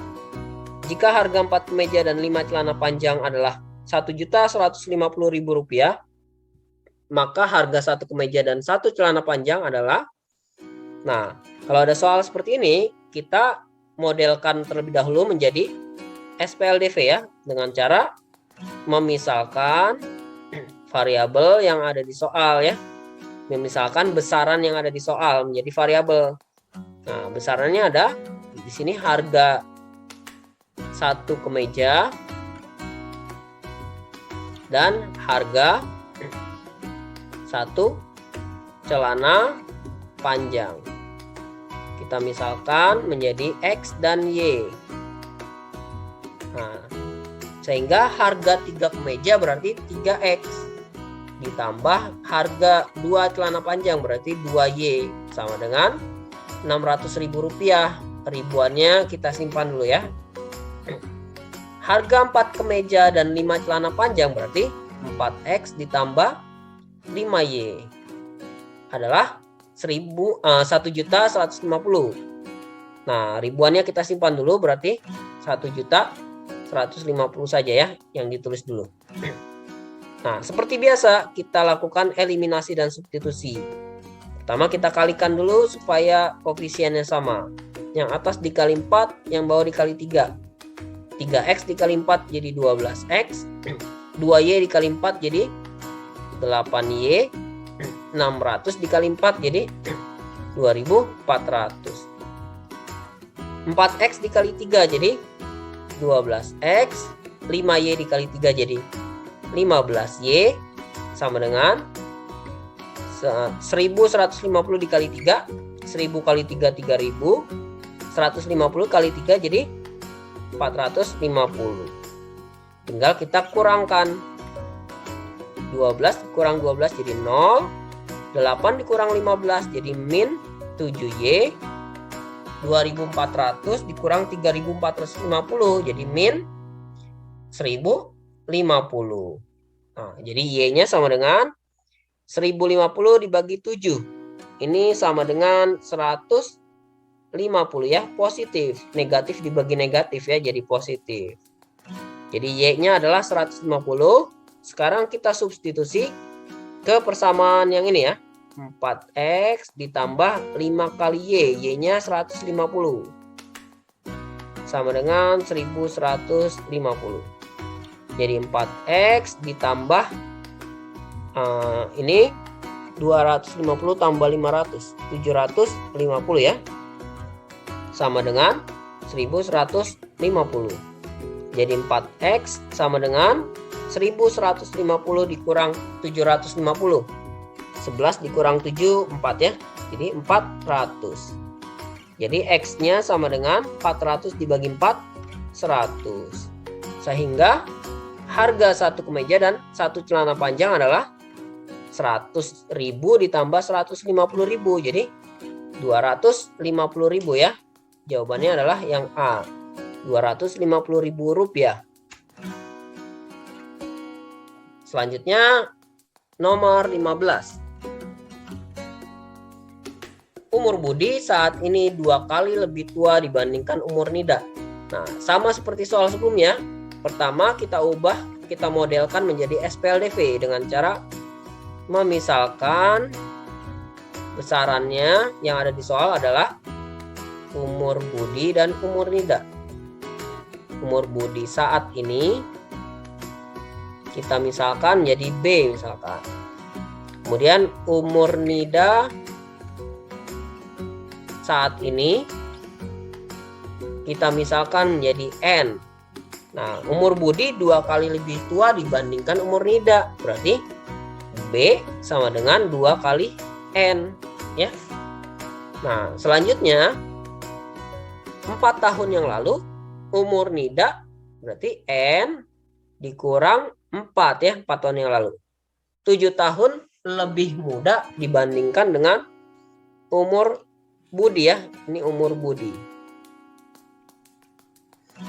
Jika harga 4 kemeja dan 5 celana panjang adalah Rp1.150.000, maka harga 1 kemeja dan 1 celana panjang adalah. Nah, kalau ada soal seperti ini, kita modelkan terlebih dahulu menjadi SPLDV ya, dengan cara memisalkan variabel yang ada di soal ya. Memisalkan besaran yang ada di soal menjadi variabel. Nah, besarannya ada di sini harga 1 kemeja dan harga 1 celana panjang. Kita misalkan menjadi X dan Y. Nah, sehingga harga 3 kemeja berarti 3X ditambah harga 2 celana panjang berarti 2Y sama dengan Rp600.000. Ribuannya kita simpan dulu ya. Harga 4 kemeja dan 5 celana panjang berarti 4X ditambah 5Y adalah 1.150.000. Nah, ribuannya kita simpan dulu berarti 1.150.000 saja ya yang ditulis dulu. Nah, seperti biasa kita lakukan eliminasi dan substitusi. Pertama kita kalikan dulu supaya koefisiennya sama. Yang atas dikali 4, yang bawah dikali 3. 3X dikali 4 jadi 12X. 2Y dikali 4 jadi 8Y. 600 dikali 4 jadi 2.400. 4X dikali 3 jadi 12X. 5Y dikali 3 jadi 15Y sama dengan 1.150 dikali 3, 1.000 kali 3 3.000, 150 kali 3 jadi 450. Tinggal kita kurangkan. 12 dikurang 12 jadi 0, 8 dikurang 15 jadi min 7Y, 2.400 dikurang 3.450 jadi min 1.050. Nah, jadi Y-nya sama dengan 1050 dibagi 7. Ini sama dengan 150 ya, positif. Negatif dibagi negatif ya, jadi positif. Jadi Y-nya adalah 150. Sekarang kita substitusi ke persamaan yang ini ya. 4X ditambah 5 kali Y. Y-nya 150. Sama dengan 1150. Jadi 4X ditambah ini 250 tambah 500. 750 ya. Sama dengan 1150. Jadi 4X sama dengan 1150 dikurang 750. 11 dikurang 7, 4 ya. Jadi 400. Jadi X-nya sama dengan 400 dibagi 4, 100. Sehingga harga satu kemeja dan satu celana panjang adalah 100.000 ditambah 150.000. Jadi 250.000 ya. Jawabannya adalah yang A. 250.000 rupiah. Selanjutnya nomor 15. Umur Budi saat ini 2 kali lebih tua dibandingkan umur Nida. Nah, sama seperti soal sebelumnya. Pertama kita modelkan menjadi SPLDV dengan cara memisalkan besarannya yang ada di soal adalah umur Budi dan umur Nida. Umur Budi saat ini kita misalkan menjadi B misalkan. Kemudian umur Nida saat ini kita misalkan menjadi N. Nah, umur Budi 2 kali lebih tua dibandingkan umur Nida. Berarti B sama dengan 2 kali N. Ya. Nah, selanjutnya 4 tahun yang lalu umur Nida berarti N dikurang 4 ya, 4 tahun yang lalu. 7 tahun lebih muda dibandingkan dengan umur Budi ya. Ini umur Budi.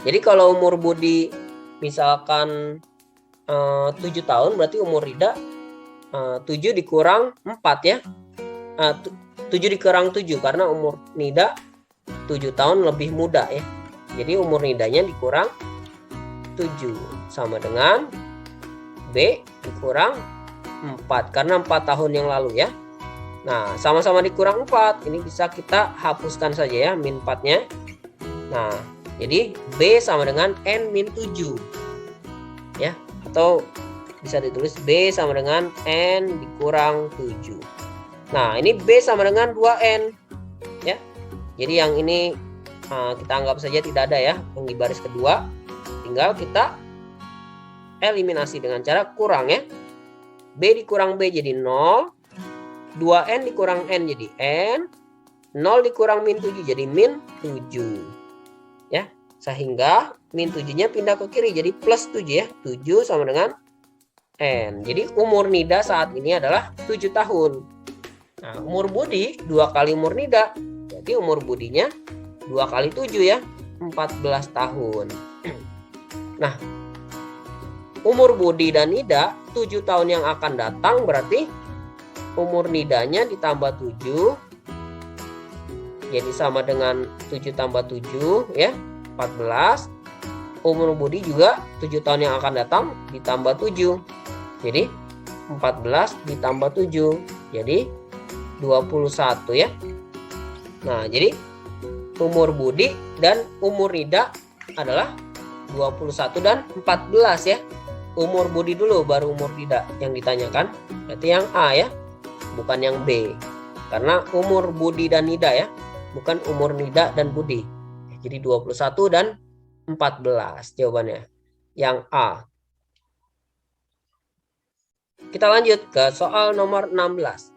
Jadi kalau umur Budi misalkan 7 tahun berarti umur Nida 7 dikurang 4 ya. 7 dikurang 7 karena umur Nida 7 tahun lebih muda ya. Jadi umur Nidanya dikurang 7 sama dengan B dikurang 4 karena 4 tahun yang lalu ya. Nah, sama-sama dikurang 4. Ini bisa kita hapuskan saja ya min 4-nya. Nah, jadi B sama dengan N min 7. Ya, atau bisa ditulis B sama dengan N dikurang 7. Nah, ini B sama dengan 2N. Ya. Jadi yang ini kita anggap saja tidak ada ya, yang di baris kedua. Tinggal kita eliminasi dengan cara kurang ya. B dikurang B jadi 0. 2N dikurang N jadi N. 0 dikurang min 7 jadi min 7. Ya, sehingga min 7-nya pindah ke kiri jadi plus 7 ya. 7 sama dengan N. Jadi umur Nida saat ini adalah 7 tahun. Nah, umur Budi 2 kali umur Nida. Jadi umur Budinya 2 kali 7 ya, 14 tahun. Nah, umur Budi dan Nida 7 tahun yang akan datang berarti umur Nidanya ditambah 7 jadi sama dengan 7 tambah 7 ya, 14. Umur Budi juga 7 tahun yang akan datang ditambah 7. Jadi 14 ditambah 7 jadi 21 ya. Nah, jadi umur Budi dan umur Nida adalah 21 dan 14 ya. Umur Budi dulu baru umur Nida yang ditanyakan. Berarti yang A ya, bukan yang B. Karena umur Budi dan Nida ya, bukan umur Nida dan Budi. Jadi 21 dan 14 jawabannya. Yang A. Kita lanjut ke soal nomor 16.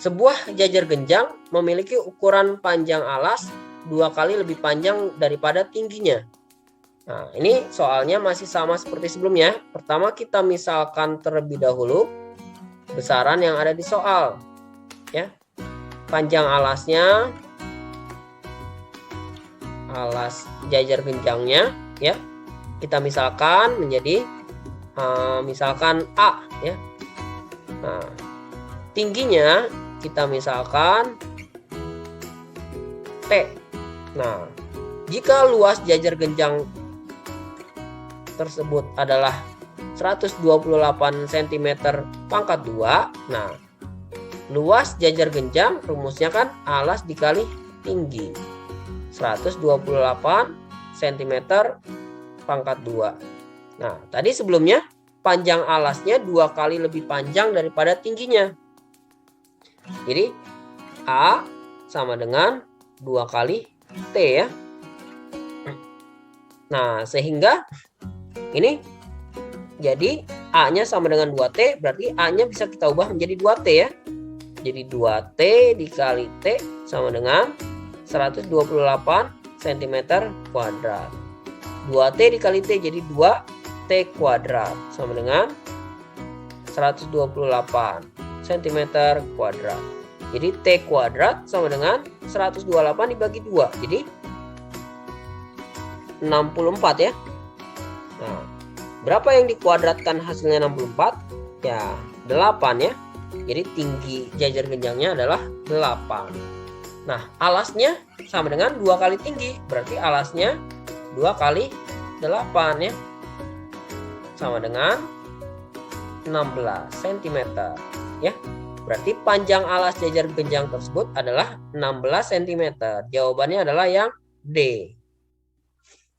Sebuah jajar genjang memiliki ukuran panjang alas 2 kali lebih panjang daripada tingginya. Nah, ini soalnya masih sama seperti sebelumnya. Pertama kita misalkan terlebih dahulu besaran yang ada di soal. Ya. Panjang alasnya, alas jajar genjangnya ya. Kita misalkan menjadi misalkan A ya. Nah, tingginya kita misalkan T. Nah, jika luas jajar genjang tersebut adalah 128 cm pangkat 2. Nah, luas jajar genjang rumusnya kan alas dikali tinggi. 128 cm pangkat 2. Nah, tadi sebelumnya panjang alasnya 2 kali lebih panjang daripada tingginya. Jadi A sama dengan 2 kali T ya. Nah, sehingga ini jadi A-nya sama dengan 2T, berarti A-nya bisa kita ubah menjadi 2T ya. Jadi 2T dikali T sama dengan 128 cm kuadrat. 2T dikali T jadi 2T kuadrat sama dengan 128 cm kuadrat. Jadi T kuadrat sama dengan 128 dibagi 2. Jadi 64 ya. Nah, berapa yang dikuadratkan hasilnya 64? Ya, 8 ya. Jadi tinggi jajar genjangnya adalah 8. Nah, alasnya sama dengan 2 kali tinggi. Berarti alasnya 2 kali 8 ya. Sama dengan 16 cm ya. Berarti panjang alas jajar genjang tersebut adalah 16 cm. Jawabannya adalah yang D.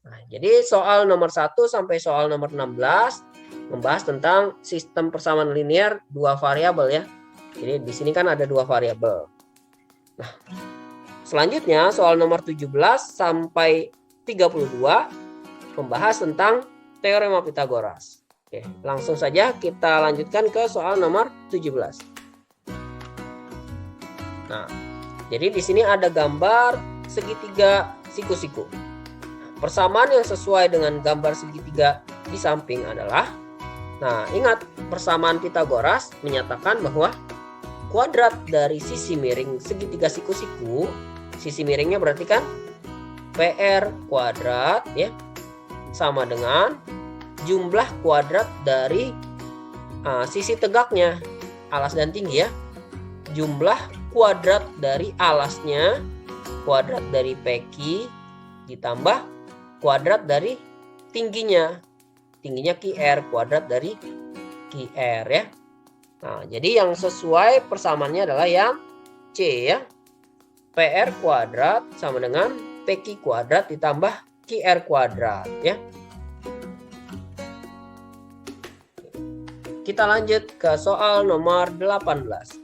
Nah, jadi soal nomor 1 sampai soal nomor 16 membahas tentang sistem persamaan linear 2 variabel ya. Jadi di sini kan ada 2 variabel. Nah, selanjutnya soal nomor 17 sampai 32 membahas tentang teorema Pitagoras. Oke, langsung saja kita lanjutkan ke soal nomor 17. Nah, jadi di sini ada gambar segitiga siku-siku. Persamaan yang sesuai dengan gambar segitiga di samping adalah, nah ingat, persamaan Pitagoras menyatakan bahwa kuadrat dari sisi miring segitiga siku-siku, sisi miringnya berarti kan PR kuadrat ya, sama dengan jumlah kuadrat dari sisi tegaknya, alas dan tinggi ya. Jumlah kuadrat dari alasnya, kuadrat dari PQ ditambah kuadrat dari tingginya. Tingginya QR, kuadrat dari QR ya. Nah, jadi yang sesuai persamaannya adalah yang C ya. PR kuadrat sama dengan PQ kuadrat ditambah QR kuadrat ya. Kita lanjut ke soal nomor 18.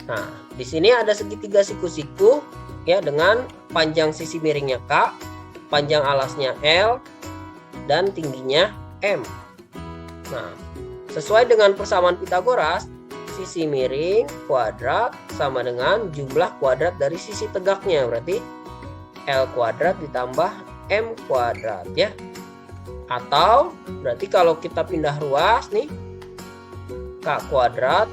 Nah, di sini ada segitiga siku-siku ya dengan panjang sisi miringnya K, panjang alasnya L, dan tingginya M. Nah, sesuai dengan persamaan Pitagoras, sisi miring kuadrat sama dengan jumlah kuadrat dari sisi tegaknya, berarti L kuadrat ditambah M kuadrat ya. Atau berarti kalau kita pindah ruas nih, K kuadrat,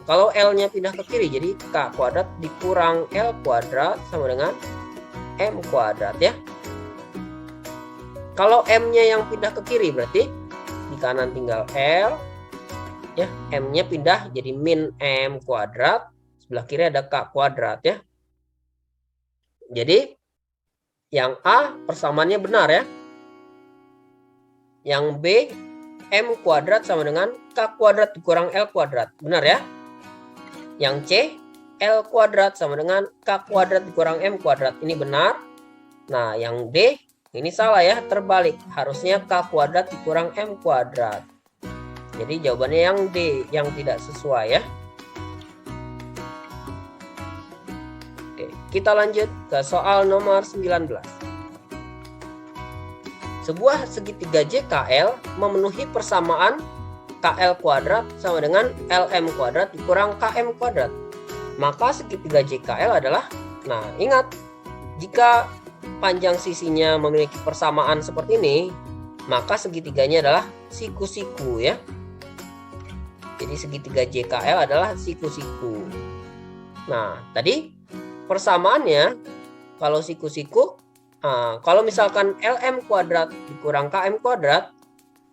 kalau L-nya pindah ke kiri, jadi K kuadrat dikurang L kuadrat sama dengan M kuadrat ya. Kalau M-nya yang pindah ke kiri, berarti di kanan tinggal L ya, M-nya pindah jadi min M kuadrat, sebelah kiri ada K kuadrat ya. Jadi yang A persamaannya benar ya. Yang B, M kuadrat sama dengan K kuadrat dikurang L kuadrat. Benar ya? Yang C, L kuadrat sama dengan K kuadrat dikurang M kuadrat. Ini benar. Nah, yang D, ini salah ya, terbalik. Harusnya K kuadrat dikurang M kuadrat. Jadi jawabannya yang D, yang tidak sesuai ya. Oke, kita lanjut ke soal nomor 19. Sebuah segitiga JKL memenuhi persamaan KL kuadrat sama dengan LM kuadrat dikurang KM kuadrat. Maka segitiga JKL adalah, nah ingat, jika panjang sisinya memiliki persamaan seperti ini, maka segitiganya adalah siku-siku ya. Jadi segitiga JKL adalah siku-siku. Nah, tadi persamaannya kalau siku-siku Kalau misalkan LM kuadrat dikurang KM kuadrat,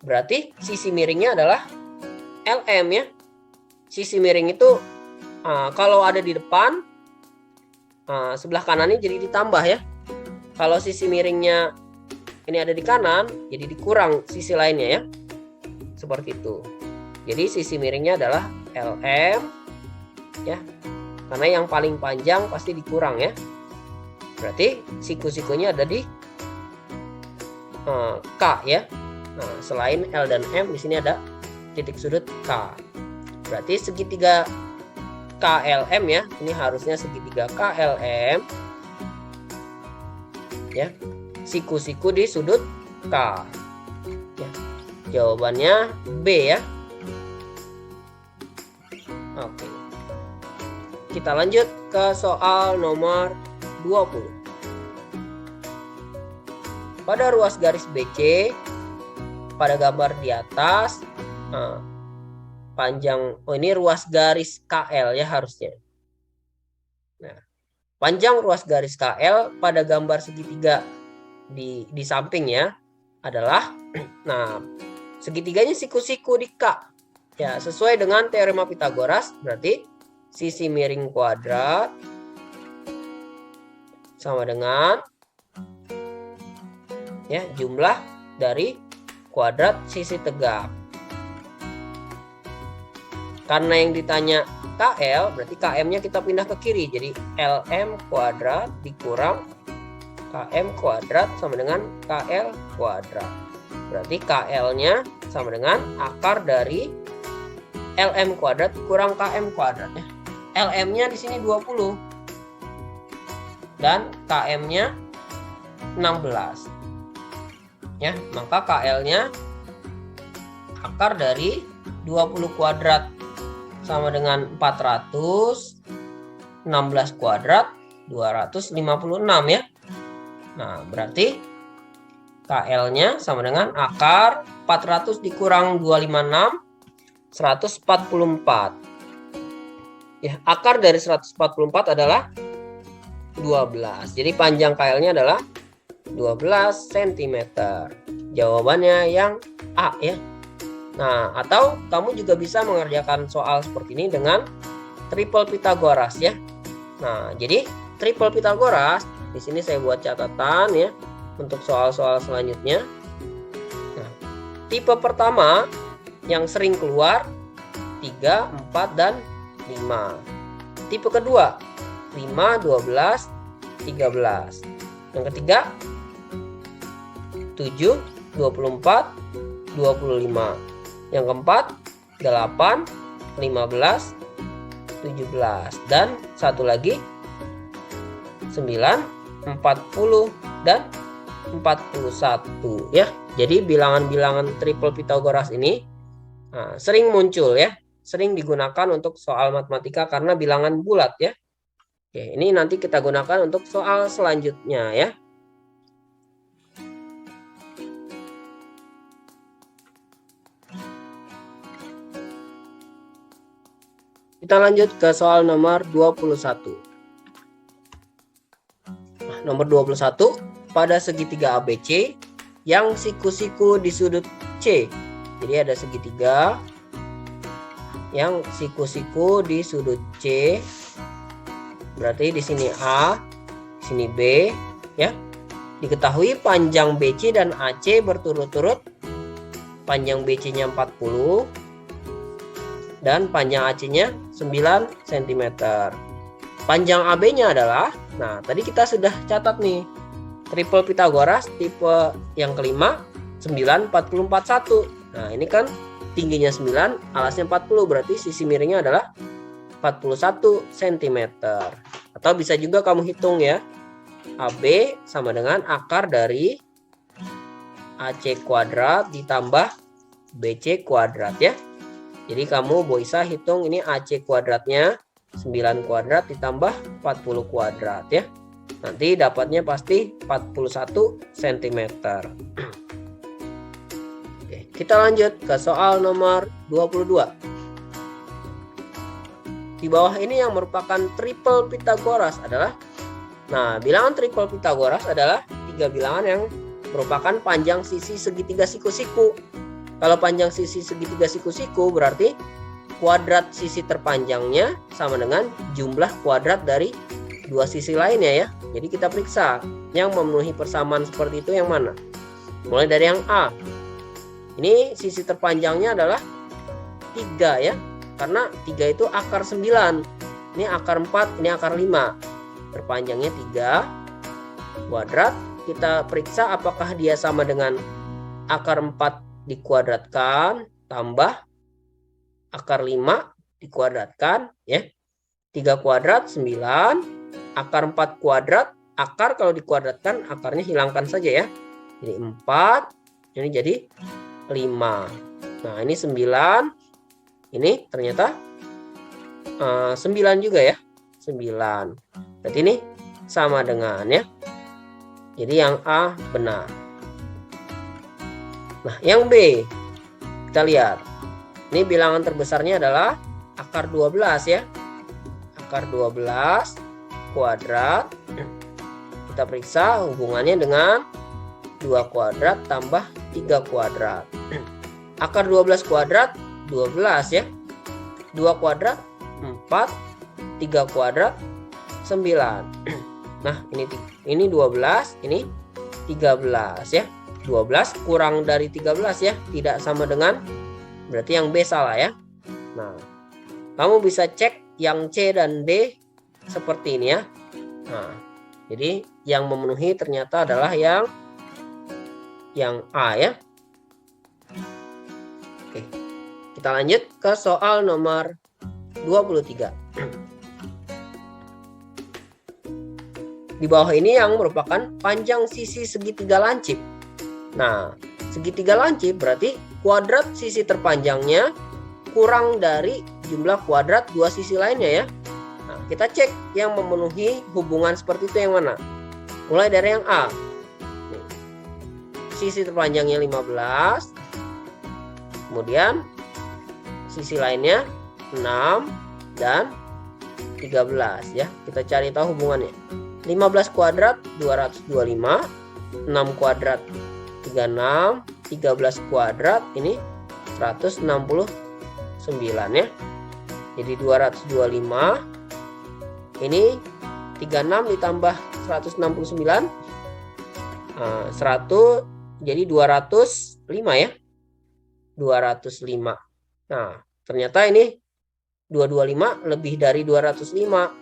berarti sisi miringnya adalah LM ya. Sisi miring itu kalau ada di depan, sebelah kanannya jadi ditambah ya. Kalau sisi miringnya ini ada di kanan, jadi dikurang sisi lainnya ya. Seperti itu. Jadi sisi miringnya adalah LM ya. Karena yang paling panjang pasti dikurang ya. Berarti siku-sikunya ada di K ya. Nah, selain L dan M di sini ada titik sudut K. Berarti segitiga KLM ya. Ini harusnya segitiga KLM ya. Siku-siku di sudut K. Ya. Jawabannya B ya. Oke. Kita lanjut ke soal nomor 20. Pada ruas garis BC pada gambar di atas panjang ini ruas garis KL ya harusnya. Nah, panjang ruas garis KL pada gambar segitiga di samping ya adalah segitiganya siku-siku di K. Ya, sesuai dengan teorema Pitagoras berarti sisi miring kuadrat sama dengan ya jumlah dari kuadrat sisi tegak. Karena yang ditanya KL, berarti KM-nya kita pindah ke kiri. Jadi LM kuadrat dikurang KM kuadrat sama dengan KL kuadrat. Berarti KL-nya sama dengan akar dari LM kuadrat kurang KM kuadrat ya. LM-nya di sini 20 dan KM-nya 16. Ya, maka KL-nya akar dari 20 kuadrat sama dengan 400, 16 kuadrat 256 ya. Nah, berarti KL-nya sama dengan akar 400 dikurang 256 144. Ya, akar dari 144 adalah 12. Jadi panjang KL-nya adalah 12 cm. Jawabannya yang A ya. Nah, atau kamu juga bisa mengerjakan soal seperti ini dengan triple Pitagoras ya. Nah, jadi triple Pitagoras di sini saya buat catatan ya untuk soal-soal selanjutnya. Nah, tipe pertama yang sering keluar 3, 4 dan 5. Tipe kedua 5, 12, 13. Yang ketiga 7, 24, 25. Yang keempat 8, 15, 17. Dan satu lagi 9, 40 dan 41 ya. Jadi bilangan-bilangan triple Pitagoras ini sering muncul ya. Sering digunakan untuk soal matematika karena bilangan bulat ya. Oke, ini nanti kita gunakan untuk soal selanjutnya ya. Kita lanjut ke soal nomor 21. Nomor 21, pada segitiga ABC yang siku-siku di sudut C. Jadi ada segitiga yang siku-siku di sudut C. Berarti di sini A, di sini B, ya. Diketahui panjang BC dan AC berturut-turut. Panjang BC-nya 40 dan panjang AC-nya 9 cm. Panjang AB-nya adalah, nah tadi kita sudah catat nih, triple Pitagoras tipe yang kelima 9, 40, 41. Nah ini kan tingginya 9, alasnya 40, berarti sisi miringnya adalah 41 cm. Atau bisa juga kamu hitung ya, AB sama dengan akar dari AC kuadrat ditambah BC kuadrat ya. Jadi kamu bisa hitung ini AC kuadratnya 9 kuadrat ditambah 40 kuadrat ya. Nanti dapatnya pasti 41 cm. Oke, kita lanjut ke soal nomor 22. Di bawah ini yang merupakan triple Pitagoras adalah, nah bilangan triple Pitagoras adalah tiga bilangan yang merupakan panjang sisi segitiga siku-siku. Kalau panjang sisi segitiga siku-siku berarti kuadrat sisi terpanjangnya sama dengan jumlah kuadrat dari dua sisi lainnya ya. Jadi kita periksa yang memenuhi persamaan seperti itu yang mana. Mulai dari yang A. Ini sisi terpanjangnya adalah 3 ya. Karena 3 itu akar 9. Ini akar 4, ini akar 5. Terpanjangnya 3 kuadrat. Kita periksa apakah dia sama dengan akar 4 dikuadratkan tambah akar 5 dikuadratkan ya. 3 kuadrat 9, akar 4 kuadrat, akar kalau dikuadratkan akarnya hilangkan saja ya. Jadi 4, ini jadi 5. Nah, ini 9. Ini ternyata 9 juga ya. 9. Berarti ini sama dengan ya. Jadi yang A benar. Nah, yang B kita lihat. Ini bilangan terbesarnya adalah akar 12 ya. Akar 12 kuadrat. Kita periksa hubungannya dengan 2 kuadrat tambah 3 kuadrat. Akar 12 kuadrat 12 ya. 2 kuadrat 4, 3 kuadrat 9. Nah, ini 12, ini 13 ya. 12 kurang dari 13 ya, tidak sama dengan, berarti yang B salah ya. Nah, kamu bisa cek yang C dan D seperti ini ya. Nah, jadi yang memenuhi ternyata adalah yang A ya. Oke. Kita lanjut ke soal nomor 23. Di bawah ini yang merupakan panjang sisi segitiga lancip. Nah, segitiga lancip berarti kuadrat sisi terpanjangnya kurang dari jumlah kuadrat dua sisi lainnya ya. Nah, kita cek yang memenuhi hubungan seperti itu yang mana. Mulai dari yang A. Nih. Sisi terpanjangnya 15. Kemudian sisi lainnya 6 dan 13 ya. Kita cari tahu hubungannya. 15 kuadrat 225, 6 kuadrat 36, 13 kuadrat ini 169 ya. Jadi 225 ini 36 ditambah 169 100 jadi 205 ya. 205. Nah, ternyata ini 225 lebih dari 205.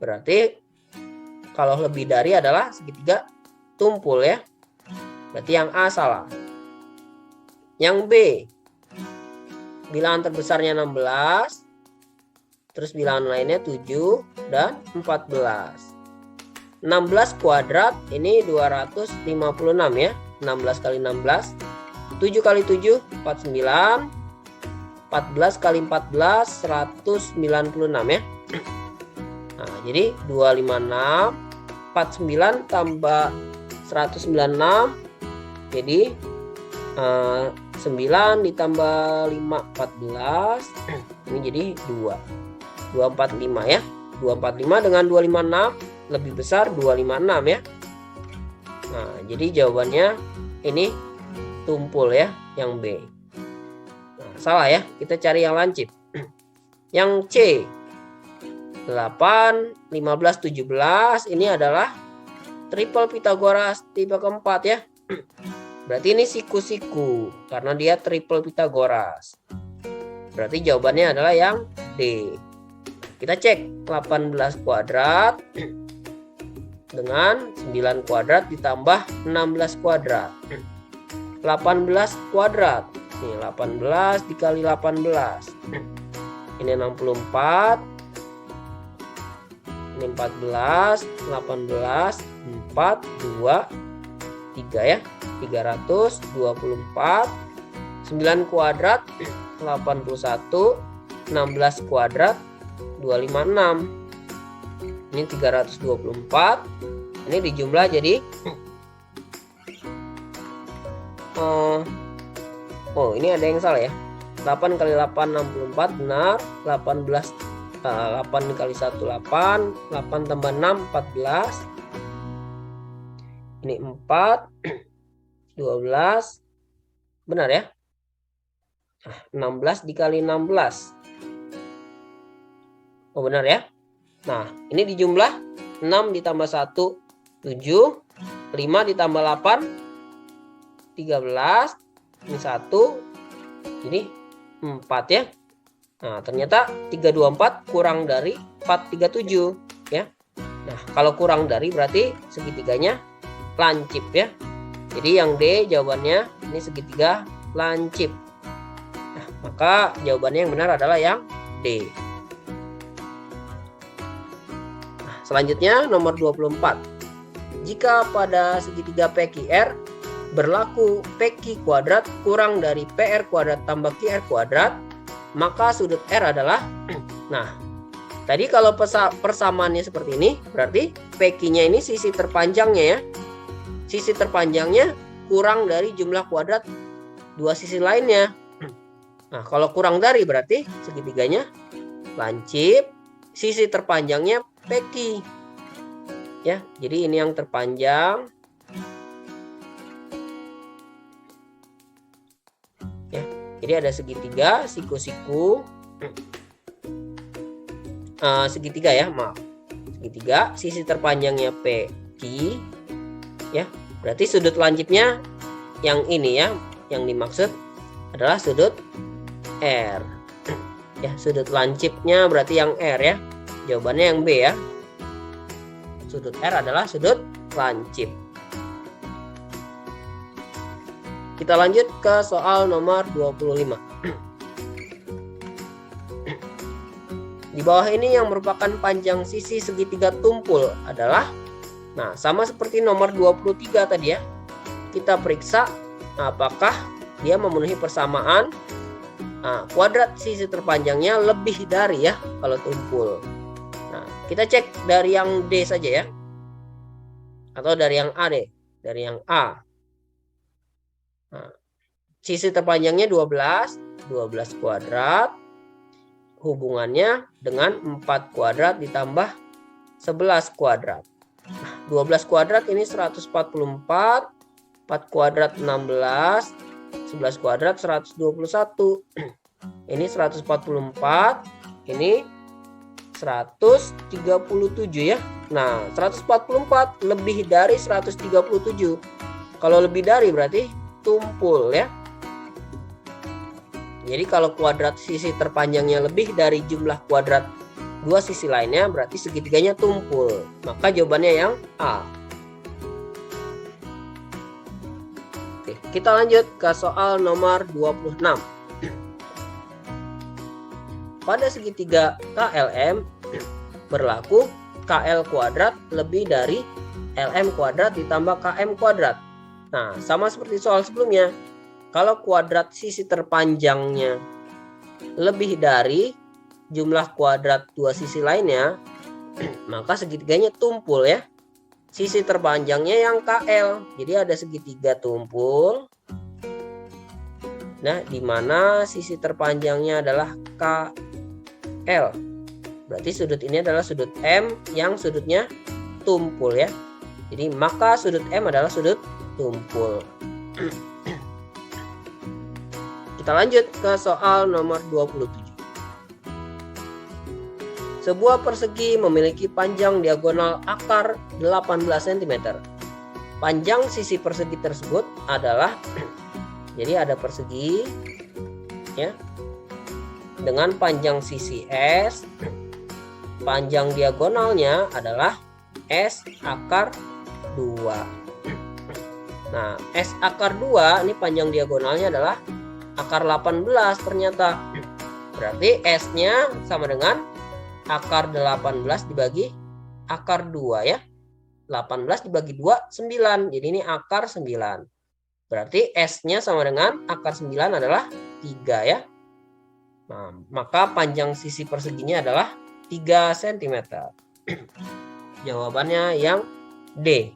Berarti kalau lebih dari adalah segitiga tumpul ya. Berarti yang A salah. Yang B, bilangan terbesarnya 16, terus bilangan lainnya 7 dan 14. 16 kuadrat ini 256 ya. 16 kali 16. 7 kali 7 49. 14 kali 14 196 ya. Nah, jadi 256 49 tambah 196 jadi 9 ditambah 5 14 ini jadi 245 ya. 245 dengan 256 lebih besar 256 ya. Nah, jadi jawabannya ini tumpul ya, yang B. Nah, salah ya, kita cari yang lancip. Yang C 8, 15, 17 ini adalah triple Pitagoras tipe keempat ya. Berarti ini siku-siku karena dia triple Pitagoras. Berarti jawabannya adalah yang D. Kita cek 18 kuadrat dengan 9 kuadrat ditambah 16 kuadrat. 18 kuadrat. Nih 18 dikali 18. Ini 64. Ini 14, 18, 4, 2, 3 ya. 324. 9 kuadrat 81. 16 kuadrat 256. Ini 324. Ini dijumlah jadi ini ada yang salah ya. 8 kali 8 64 benar. 8 kali 1 8. 8 tambah 6 14. Ini 4, 12. Benar ya? 16 dikali 16. Oh benar ya? Nah, ini dijumlah 6 ditambah 1, 7. 5 ditambah 8, 13. Ini 1. Ini 4 ya. Nah, ternyata 324 kurang dari 437 ya. Nah, kalau kurang dari berarti segitiganya lancip ya. Jadi yang D jawabannya ini segitiga lancip. Nah, maka jawabannya yang benar adalah yang D. Nah, selanjutnya nomor 24. Jika pada segitiga PQR berlaku PQ kuadrat kurang dari PR kuadrat tambah QR kuadrat, maka sudut R adalah, nah tadi kalau persamaannya seperti ini, berarti PQ-nya ini sisi terpanjangnya ya. Sisi terpanjangnya kurang dari jumlah kuadrat dua sisi lainnya. Nah, kalau kurang dari berarti segitiganya lancip, sisi terpanjangnya PQ. Ya, jadi ini yang terpanjang. Ya, jadi ada segitiga, siku-siku. Segitiga ya, maaf. Segitiga, sisi terpanjangnya PQ. Ya, berarti sudut lancipnya yang ini ya, yang dimaksud adalah sudut R. Ya, sudut lancipnya berarti yang R ya. Jawabannya yang B ya. Sudut R adalah sudut lancip. Kita lanjut ke soal nomor 25. Di bawah ini yang merupakan panjang sisi segitiga tumpul adalah, nah sama seperti nomor 23 tadi ya. Kita periksa apakah dia memenuhi persamaan. Nah, kuadrat sisi terpanjangnya lebih dari ya kalau tumpul. Nah, kita cek dari yang D saja ya. Atau dari yang A deh. Dari yang A. Nah, sisi terpanjangnya 12. 12 kuadrat. Hubungannya dengan 4 kuadrat ditambah 11 kuadrat. Nah, 12 kuadrat ini 144. 4 kuadrat 16. 11 kuadrat 121. Ini 144. Ini 137 ya. Nah, 144 lebih dari 137. Kalau lebih dari berarti tumpul ya. Jadi kalau kuadrat sisi terpanjangnya lebih dari jumlah kuadrat dua sisi lainnya, berarti segitiganya tumpul. Maka jawabannya yang A. Oke, kita lanjut ke soal nomor 26. Pada segitiga KLM berlaku KL kuadrat lebih dari LM kuadrat ditambah KM kuadrat. Nah, sama seperti soal sebelumnya. Kalau kuadrat sisi terpanjangnya lebih dari jumlah kuadrat dua sisi lainnya, maka segitiganya tumpul ya. Sisi terpanjangnya yang KL. Jadi ada segitiga tumpul. Nah, di mana sisi terpanjangnya adalah KL. Berarti sudut ini adalah sudut M yang sudutnya tumpul ya. Jadi maka sudut M adalah sudut tumpul. Kita lanjut ke soal nomor 27. Sebuah persegi memiliki panjang diagonal akar 18 cm. Panjang sisi persegi tersebut adalah, jadi ada persegi ya, dengan panjang sisi S. Panjang diagonalnya adalah S akar 2. Nah, S akar 2 ini panjang diagonalnya adalah akar 18 ternyata. Berarti S-nya sama dengan akar 18 dibagi akar 2 ya. 18 dibagi 2, 9. Jadi ini akar 9. Berarti S-nya sama dengan akar 9 adalah 3 ya. Nah, maka panjang sisi perseginya adalah 3 cm. Jawabannya yang D.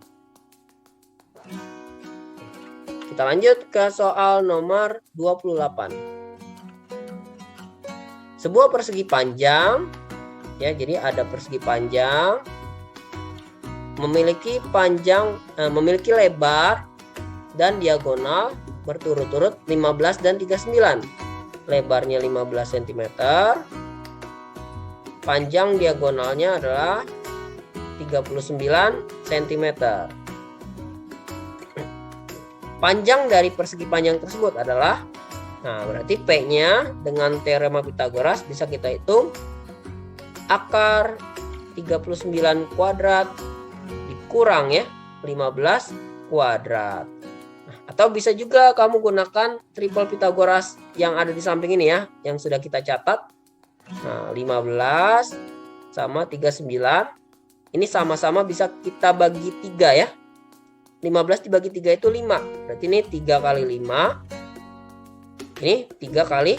Kita lanjut ke soal nomor 28. Sebuah persegi panjang ya, jadi ada persegi panjang memiliki lebar dan diagonal berturut-turut 15 dan 39. Lebarnya 15 cm, panjang diagonalnya adalah 39 cm. Panjang dari persegi panjang tersebut adalah, berarti P-nya dengan teorema Pythagoras bisa kita hitung akar 39 kuadrat dikurang 15 kuadrat. Atau bisa juga kamu gunakan triple Pythagoras yang ada di samping ini yang sudah kita catat. 15 sama 39. Ini sama-sama bisa kita bagi 3 15 dibagi 3 itu 5. Berarti ini 3 kali 5. Ini 3 kali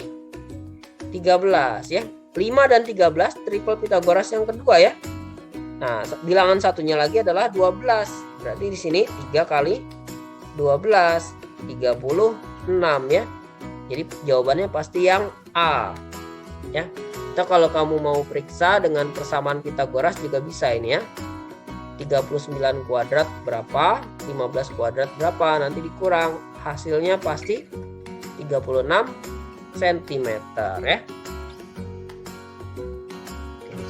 13 5 dan 13 triple Pythagoras yang kedua Nah, bilangan satunya lagi adalah 12. Berarti di sini 3 kali 12, 36 Jadi jawabannya pasti yang A Kita kalau kamu mau periksa dengan persamaan Pythagoras juga bisa ini 39 kuadrat berapa, 15 kuadrat berapa, nanti dikurang, hasilnya pasti 36 cm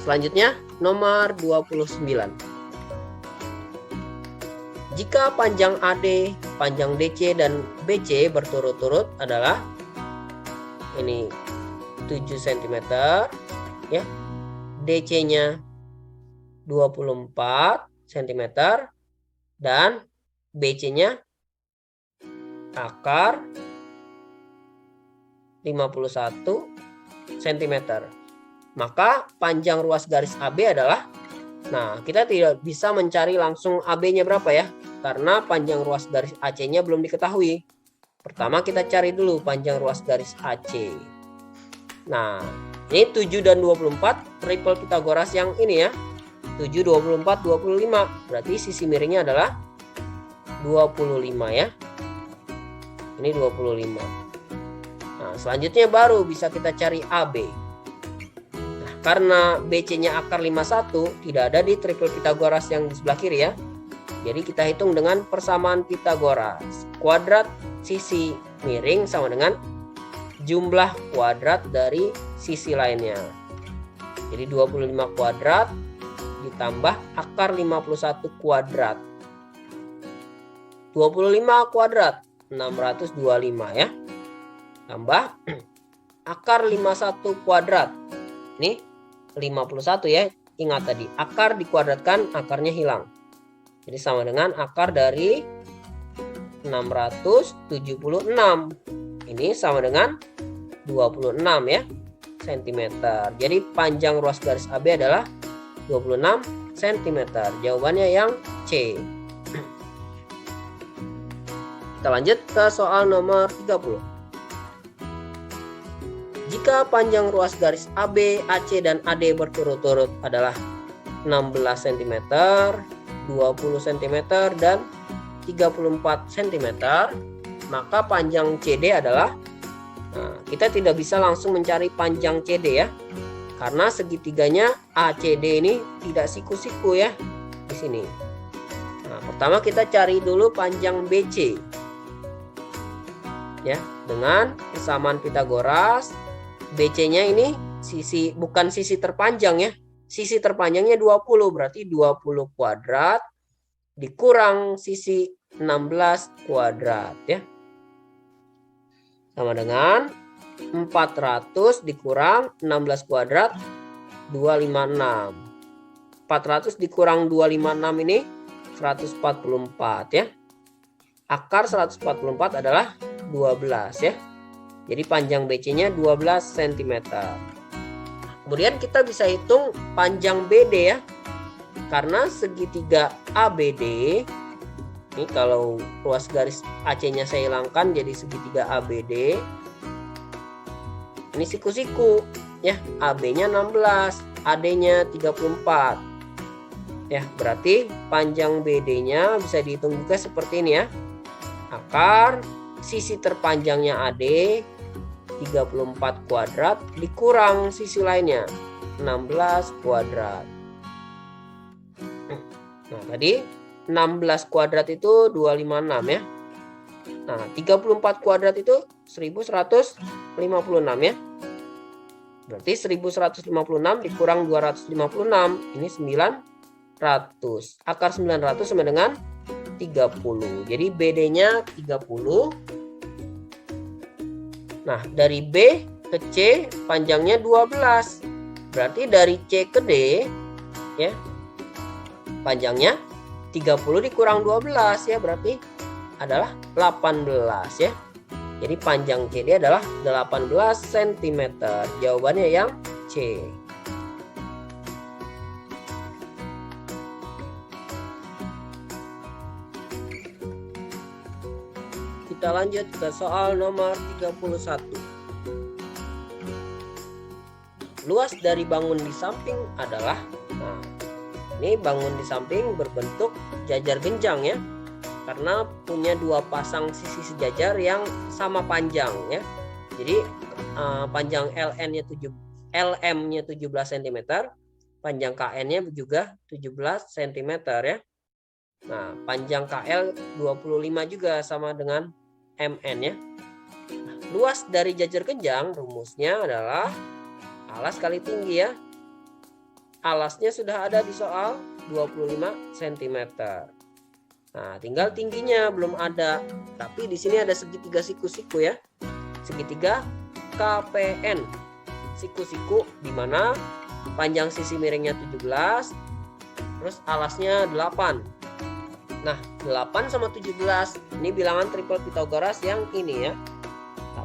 Selanjutnya nomor 29. Jika panjang AD, panjang DC dan BC berturut-turut adalah ini 7 cm DC-nya 24 cm dan BC-nya akar 51 cm. Maka panjang ruas garis AB adalah, kita tidak bisa mencari langsung AB-nya berapa karena panjang ruas garis AC-nya belum diketahui. Pertama kita cari dulu panjang ruas garis AC. Ini 7 dan 24 triple Pythagoras yang ini 7, 24, 25. Berarti sisi miringnya adalah 25 Ini 25. Selanjutnya baru bisa kita cari AB. Karena BC-nya akar 51 tidak ada di triple Pythagoras yang di sebelah kiri Jadi kita hitung dengan persamaan Pythagoras. Kuadrat sisi miring sama dengan jumlah kuadrat dari sisi lainnya. Jadi 25 kuadrat ditambah akar 51 kuadrat. 25 kuadrat 625 Tambah akar 51 kuadrat. Ini 51 Ingat tadi akar dikuadratkan akarnya hilang. Jadi sama dengan akar dari 676. Ini sama dengan 26 cm. Jadi panjang ruas garis AB adalah 26 cm. Jawabannya yang C. Kita lanjut ke soal nomor 30. Jika panjang ruas garis AB, AC, dan AD berturut-turut adalah 16 cm, 20 cm, dan 34 cm, maka panjang CD adalah, kita tidak bisa langsung mencari panjang CD karena segitiganya ACD ini tidak siku-siku di sini. Pertama kita cari dulu panjang BC dengan persamaan Pythagoras. BC-nya ini bukan sisi terpanjang Sisi terpanjangnya 20, berarti 20 kuadrat dikurang sisi 16 kuadrat sama dengan 400 dikurang 16 kuadrat 256. 400 dikurang 256 ini 144 Akar 144 adalah 12 Jadi panjang BC-nya 12 cm. Kemudian kita bisa hitung panjang BD karena segitiga ABD. Ini kalau ruas garis AC-nya saya hilangkan jadi segitiga ABD. Ini siku-siku AB-nya 16, AD-nya 34. Berarti panjang BD-nya bisa dihitung juga seperti ini Akar sisi terpanjangnya AD 34 kuadrat dikurang sisi lainnya 16 kuadrat. Nah, tadi 16 kuadrat itu 256 ya. Nah, 34 kuadrat itu 1156 ya. Berarti 1156 dikurang 256, ini 900. Akar 900 sama dengan 30. Jadi BD-nya 30. Nah, dari B ke C panjangnya 12. Berarti dari C ke D ya, panjangnya 30 dikurang 12 ya, berarti adalah 18 ya. Jadi panjang CD adalah 18 cm. Jawabannya yang C. Kita lanjut ke soal nomor 31. Luas dari bangun di samping adalah, nah, ini bangun di samping berbentuk jajar genjang ya, karena punya dua pasang sisi sejajar yang sama panjang ya. Jadi panjang LM-nya 17 cm, panjang KN-nya juga 17 cm ya. Nah, panjang KL 25 juga sama dengan MN ya. Nah, luas dari jajar genjang rumusnya adalah alas kali tinggi ya. Alasnya sudah ada di soal 25 cm. Nah, tinggal tingginya belum ada. Tapi di sini ada segitiga siku-siku ya. Segitiga KPN. Siku-siku di mana panjang sisi miringnya 17, terus alasnya 8. Nah, 8 sama 17 ini bilangan triple Pythagoras yang ini ya.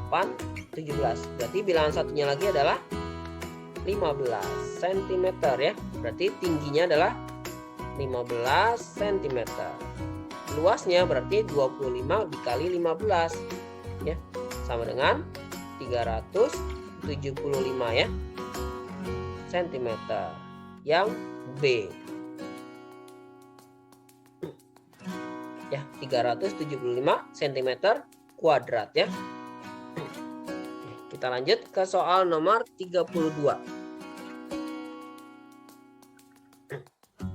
8, 17. Berarti bilangan satunya lagi adalah 15 cm ya. Berarti tingginya adalah 15 cm. Luasnya berarti 25 dikali 15 ya, sama dengan 375 ya cm. Yang B ya, 375 cm kuadrat ya. Kita lanjut ke soal nomor 32.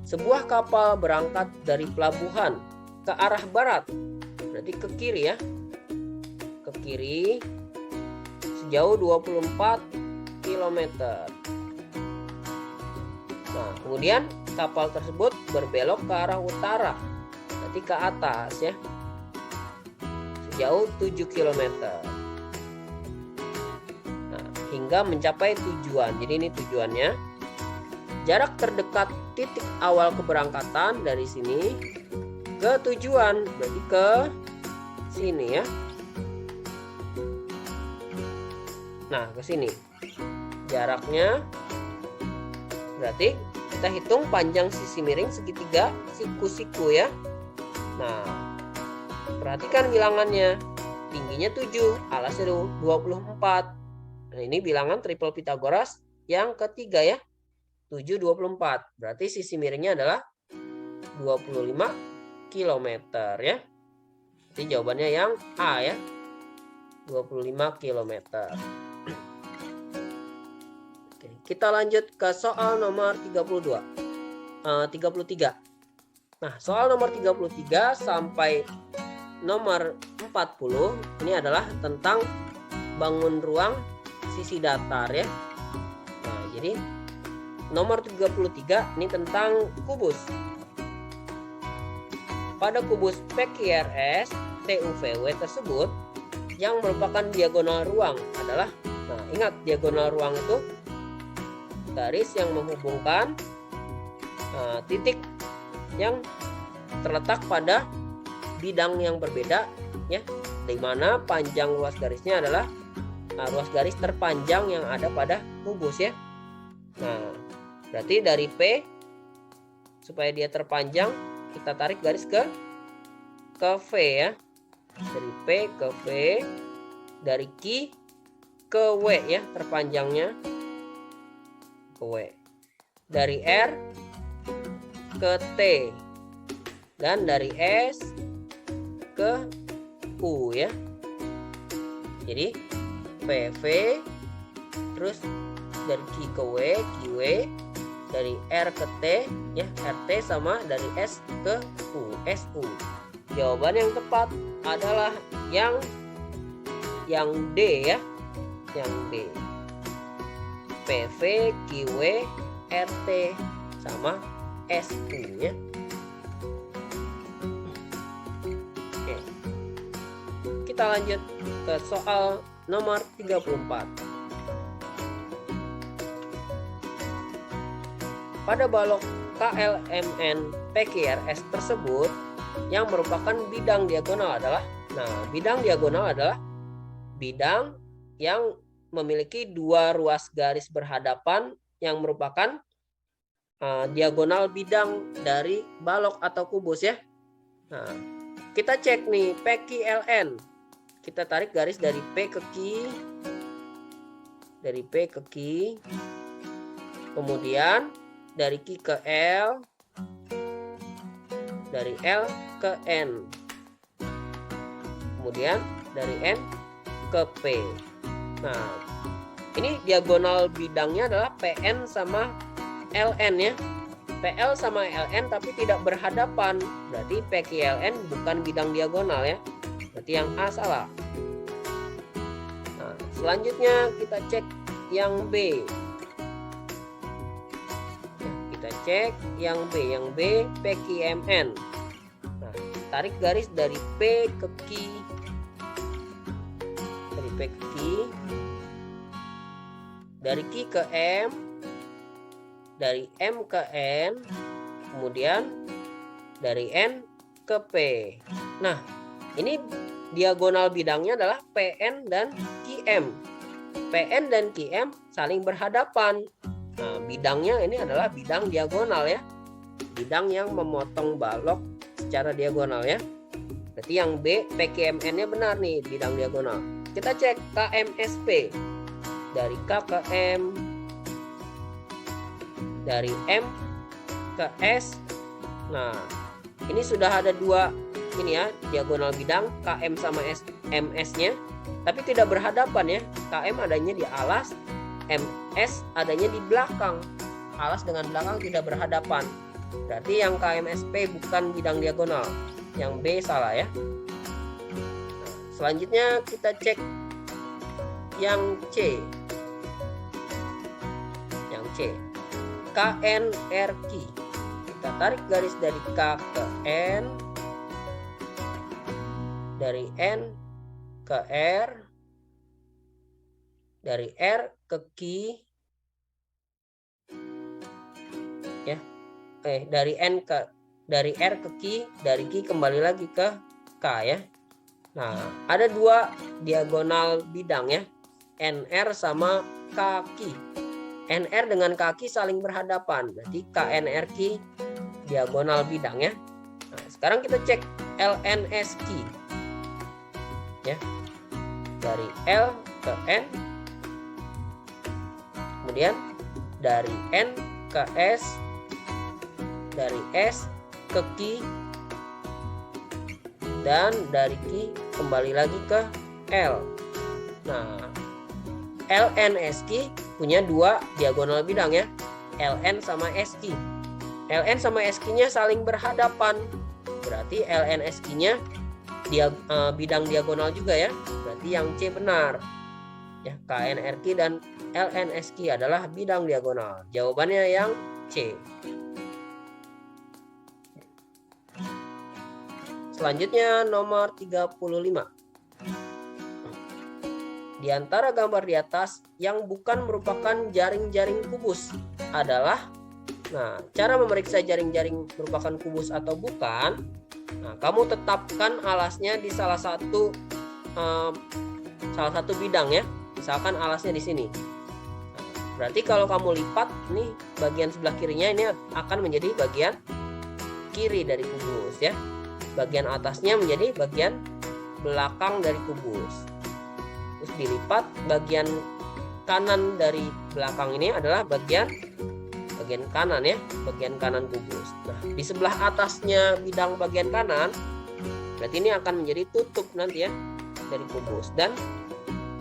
Sebuah kapal berangkat dari pelabuhan ke arah barat, berarti ke kiri ya, ke kiri sejauh 24 km. Nah, kemudian kapal tersebut berbelok ke arah utara, berarti ke atas ya, sejauh 7 km. Nah, hingga mencapai tujuan. Jadi ini tujuannya. Jarak terdekat titik awal keberangkatan dari sini ke tujuan berarti ke sini ya. Nah, ke sini jaraknya, berarti kita hitung panjang sisi miring segitiga siku-siku ya. Nah, perhatikan bilangannya, tingginya 7, alasnya 24. Nah, ini bilangan triple Pythagoras yang ketiga ya, 7, 24. Berarti sisi miringnya adalah 25 km ya. Jadi jawabannya yang A ya, 25 km. Oke, kita lanjut ke soal nomor 33. Nah, soal nomor 33 sampai nomor 40 ini adalah tentang bangun ruang sisi datar ya. Nah, jadi nomor 33 ini tentang kubus. Pada kubus PQRS TUVW tersebut yang merupakan diagonal ruang adalah, nah ingat diagonal ruang itu garis yang menghubungkan titik yang terletak pada bidang yang berbeda ya, di mana panjang luas garisnya adalah ruas garis terpanjang yang ada pada kubus ya. Nah, berarti dari P supaya dia terpanjang kita tarik garis ke V ya. Dari P ke V, dari Q ke W ya, terpanjangnya ke W. Dari R ke T dan dari S ke U ya. Jadi PV terus dari Q ke W, QW dari R ke T ya, RT sama dari S ke U, SU. Jawaban yang tepat adalah yang D ya, yang D. PV, QW, RT sama SU ya. Oke. Kita lanjut ke soal nomor 34. Pada balok KLMN PQRS tersebut yang merupakan bidang diagonal adalah, bidang diagonal adalah bidang yang memiliki dua ruas garis berhadapan yang merupakan diagonal bidang dari balok atau kubus ya. Nah, kita cek nih PQLN. Kita tarik garis dari P ke Q, dari P ke Q, kemudian dari Q ke L, dari L ke N, kemudian dari N ke P. Nah, ini diagonal bidangnya adalah PN sama LN ya. PL sama LN tapi tidak berhadapan. Berarti PQLN bukan bidang diagonal ya. Berarti yang A salah. Nah, selanjutnya kita cek yang B. Ya, kita cek yang B. Yang B PQMN. Nah, tarik garis dari P ke Q. Dari P ke Q. Dari Q ke M. Dari M ke N, kemudian dari N ke P. Nah, ini diagonal bidangnya adalah PN dan QM. PN dan QM saling berhadapan. Nah, bidangnya ini adalah bidang diagonal ya. Bidang yang memotong balok secara diagonal ya. Berarti yang B, PQMN-nya benar nih, bidang diagonal. Kita cek KMSP. Dari K ke M, dari M ke S. Nah, ini sudah ada dua ini ya, diagonal bidang KM sama MS-nya, tapi tidak berhadapan ya. KM adanya di alas, MS adanya di belakang. Alas dengan belakang tidak berhadapan. Berarti yang KMSP bukan bidang diagonal. Yang B salah ya. Nah, selanjutnya kita cek yang C. Yang C. KNRQ. Kita tarik garis dari K ke N, dari N ke R, dari R ke Q, ya, dari N ke, dari R ke Q, dari Q kembali lagi ke K ya. Nah, ada dua diagonal bidang ya, NR sama KQ. NR dengan kaki saling berhadapan, berarti KNRQ diagonal bidang ya. Nah, sekarang kita cek LNSQ ya, dari L ke N, kemudian dari N ke S, dari S ke Q, dan dari Q kembali lagi ke L. Nah, LNSQ punya dua diagonal bidang ya, LN sama SQ. LN sama SQ-nya saling berhadapan, berarti LNSQ-nya bidang diagonal juga ya. Berarti yang C benar ya, KNRQ dan LNSQ adalah bidang diagonal. Jawabannya yang C. Selanjutnya nomor 35. Di antara gambar di atas yang bukan merupakan jaring-jaring kubus adalah, nah, cara memeriksa jaring-jaring merupakan kubus atau bukan. Nah, kamu tetapkan alasnya di salah satu bidang ya. Misalkan alasnya di sini. Nah, berarti kalau kamu lipat nih, bagian sebelah kirinya ini akan menjadi bagian kiri dari kubus ya. Bagian atasnya menjadi bagian belakang dari kubus. Terus dilipat, bagian kanan dari belakang ini adalah bagian kanan ya, bagian kanan kubus. Nah, di sebelah atasnya bidang bagian kanan, berarti ini akan menjadi tutup nanti ya dari kubus, dan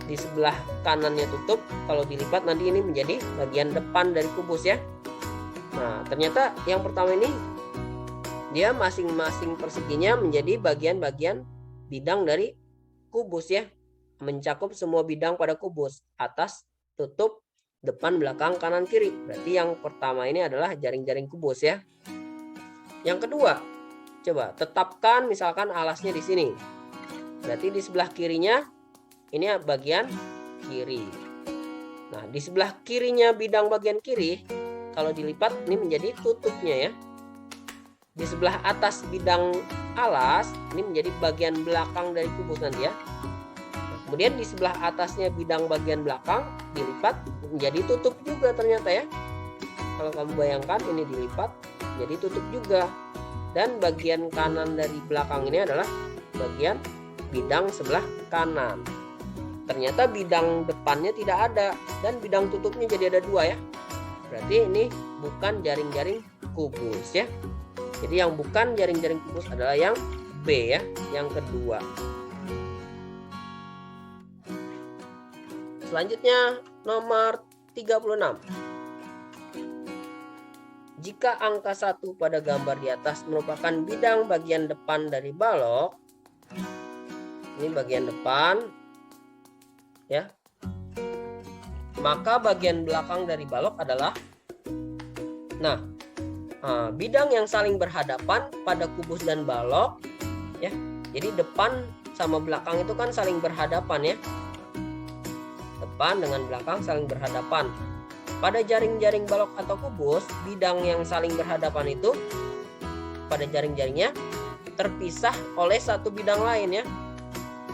di sebelah kanannya tutup, kalau dilipat nanti ini menjadi bagian depan dari kubus ya. Nah, ternyata yang pertama ini dia masing-masing perseginya menjadi bagian-bagian bidang dari kubus ya. Mencakup semua bidang pada kubus. Atas, tutup, depan, belakang, kanan, kiri. Berarti yang pertama ini adalah jaring-jaring kubus ya. Yang kedua, coba tetapkan misalkan alasnya di sini. Berarti di sebelah kirinya ini bagian kiri. Nah, di sebelah kirinya bidang bagian kiri, kalau dilipat ini menjadi tutupnya ya. Di sebelah atas bidang alas, ini menjadi bagian belakang dari kubus nanti ya. Nah, kemudian di sebelah atasnya bidang bagian belakang dilipat menjadi tutup juga ternyata ya. Kalau kamu bayangkan ini dilipat jadi tutup juga. Dan bagian kanan dari belakang ini adalah bagian bidang sebelah kanan. Ternyata bidang depannya tidak ada dan bidang tutupnya jadi ada dua ya. Berarti ini bukan jaring-jaring kubus ya. Jadi yang bukan jaring-jaring kubus adalah yang B ya, yang kedua. Selanjutnya nomor 36. Jika angka 1 pada gambar di atas merupakan bidang bagian depan dari balok, ini bagian depan ya, maka bagian belakang dari balok adalah bidang yang saling berhadapan pada kubus dan balok ya. Jadi depan sama belakang itu kan saling berhadapan ya. Depan dengan belakang saling berhadapan. Pada jaring-jaring balok atau kubus, bidang yang saling berhadapan itu pada jaring-jaringnya terpisah oleh satu bidang lain ya.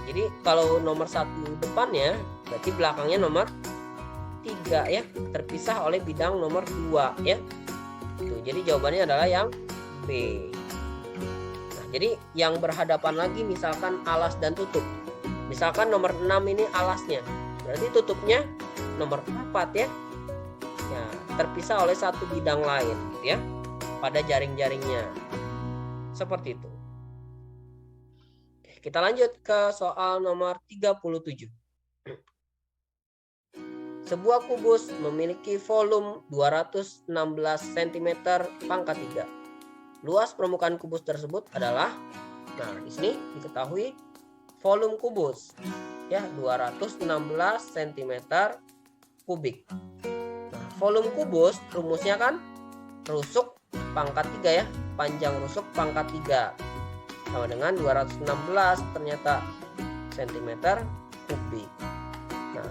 Jadi kalau nomor 1 depannya, berarti belakangnya nomor 3 ya, terpisah oleh bidang nomor 2 ya. Tuh, jadi jawabannya adalah yang B. Nah, jadi yang berhadapan lagi misalkan alas dan tutup. Misalkan nomor 6 ini alasnya, berarti tutupnya nomor 4 ya. Ya, terpisah oleh satu bidang lain ya pada jaring-jaringnya. Seperti itu. Kita lanjut ke soal nomor 37. Sebuah kubus memiliki volume 216 cm pangkat 3. Luas permukaan kubus tersebut adalah, nah di sini diketahui volume kubus ya 216 cm kubik. Nah, volume kubus rumusnya kan rusuk pangkat 3 ya, panjang rusuk pangkat 3 sama dengan 216 ternyata cm kubik. Nah,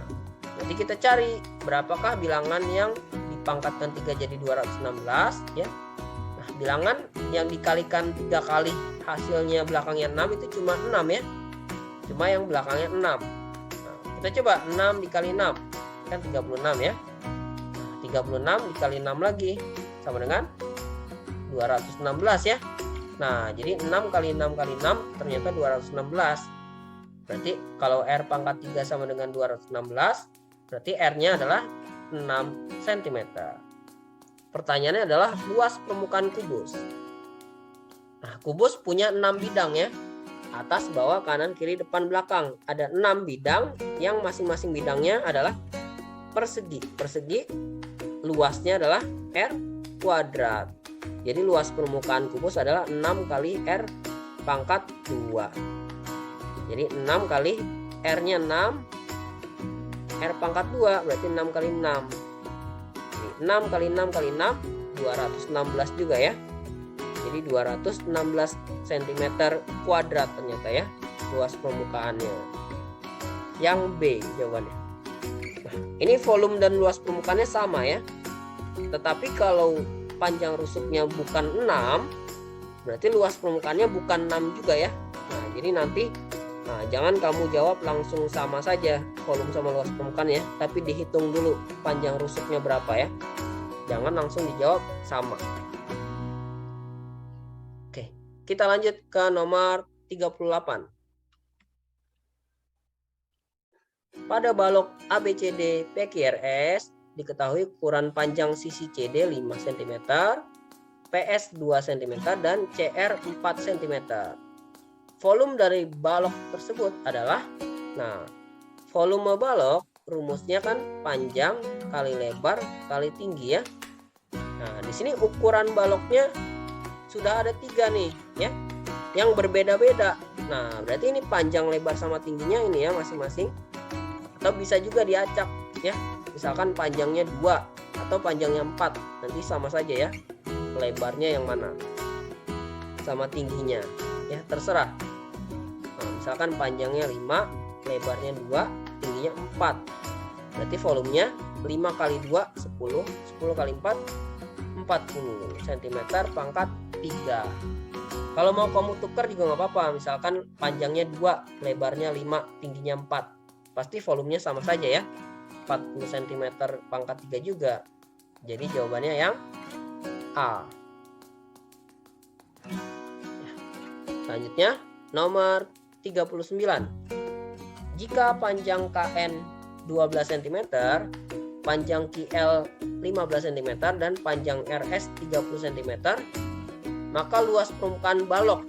nanti kita cari berapakah bilangan yang dipangkatkan 3 jadi 216 ya. Nah, bilangan yang dikalikan 3 kali hasilnya belakangnya 6 itu cuma 6 ya. Cuma yang belakangnya 6. Nah, kita coba 6 dikali 6 kan 36 ya. Nah, 36 dikali 6 lagi sama dengan 216 ya. Nah, jadi 6 kali 6 kali 6 ternyata 216. Berarti kalau R pangkat 3 sama dengan 216, berarti R-nya adalah 6 cm. Pertanyaannya adalah luas permukaan kubus. Nah, kubus punya 6 bidang ya. Atas, bawah, kanan, kiri, depan, belakang. Ada 6 bidang yang masing-masing bidangnya adalah persegi. Persegi luasnya adalah R kuadrat. Jadi luas permukaan kubus adalah 6 kali R pangkat 2. Jadi 6 kali R-nya 6, R pangkat 2 berarti 6 kali 6. Jadi 6 kali 6 kali 6, 216 juga ya. Jadi 216 cm kuadrat ternyata ya luas permukaannya. Yang B jawabannya. Nah, ini volume dan luas permukaannya sama ya. Tetapi kalau panjang rusuknya bukan 6, berarti luas permukaannya bukan 6 juga ya. Nah, jadi nanti jangan kamu jawab langsung sama saja volume sama luas permukaannya, tapi dihitung dulu panjang rusuknya berapa ya. Jangan langsung dijawab sama. Oke, kita lanjut ke nomor 38. Pada balok ABCD PQRS diketahui ukuran panjang sisi CD 5 cm, PS 2 cm, dan CR 4 cm. Volume dari balok tersebut adalah, nah, volume balok rumusnya kan panjang kali lebar kali tinggi ya. Nah, di sini ukuran baloknya sudah ada 3 nih ya, yang berbeda-beda. Nah, berarti ini panjang lebar sama tingginya ini ya masing-masing. Atau bisa juga diacak ya. Misalkan panjangnya 2 atau panjangnya 4. Nanti sama saja ya. Lebarnya yang mana sama tingginya ya, terserah. Nah, misalkan panjangnya 5, lebarnya 2, tingginya 4. Berarti volumenya 5 kali 2 10, 10 kali 4 40 cm pangkat 3. Kalau mau kamu tukar juga nggak apa-apa. Misalkan panjangnya 2, lebarnya 5, tingginya 4. Pasti volumenya sama saja ya. 40 cm pangkat 3 juga. Jadi jawabannya yang A. Selanjutnya nomor 39. Jika panjang KN 12 cm, panjang QL 15 cm, dan panjang RS 30 cm, maka luas permukaan balok.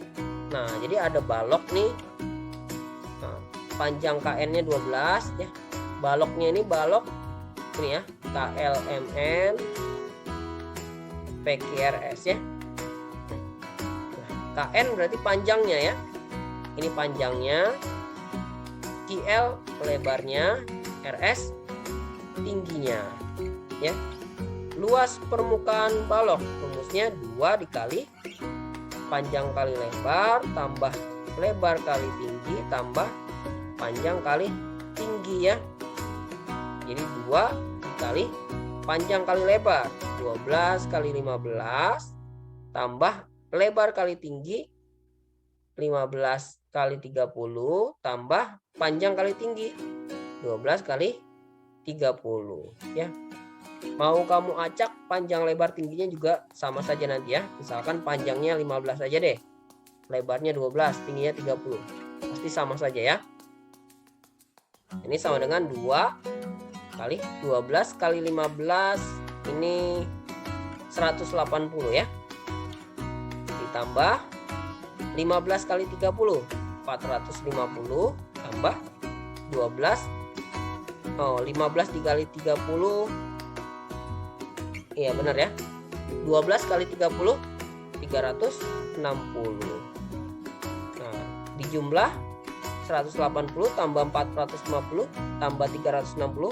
Nah, jadi ada balok nih. Nah, panjang KN-nya 12 ya. Baloknya ini balok ini ya, KLMN PQRS ya. Nah, KN berarti panjangnya ya. Ini panjangnya, QL lebarnya, RS tingginya ya. Luas permukaan balok rumusnya 2 dikali panjang kali lebar tambah lebar kali tinggi tambah panjang kali tinggi ya. Jadi 2 dikali panjang kali lebar 12 kali 15 tambah lebar kali tinggi 15 kali 30 tambah panjang kali tinggi 12 kali 30 ya. Mau kamu acak panjang lebar tingginya juga sama saja nanti ya. Misalkan panjangnya 15 saja deh, lebarnya 12, tingginya 30. Pasti sama saja ya. Ini sama dengan 2 kali 12 kali 15, ini 180 ya. Ditambah 15 kali 30, 450 tambah 12. 15 dikali 30, iya benar ya, 12 kali 30 360. Nah, dijumlah 180 tambah 450 tambah 360,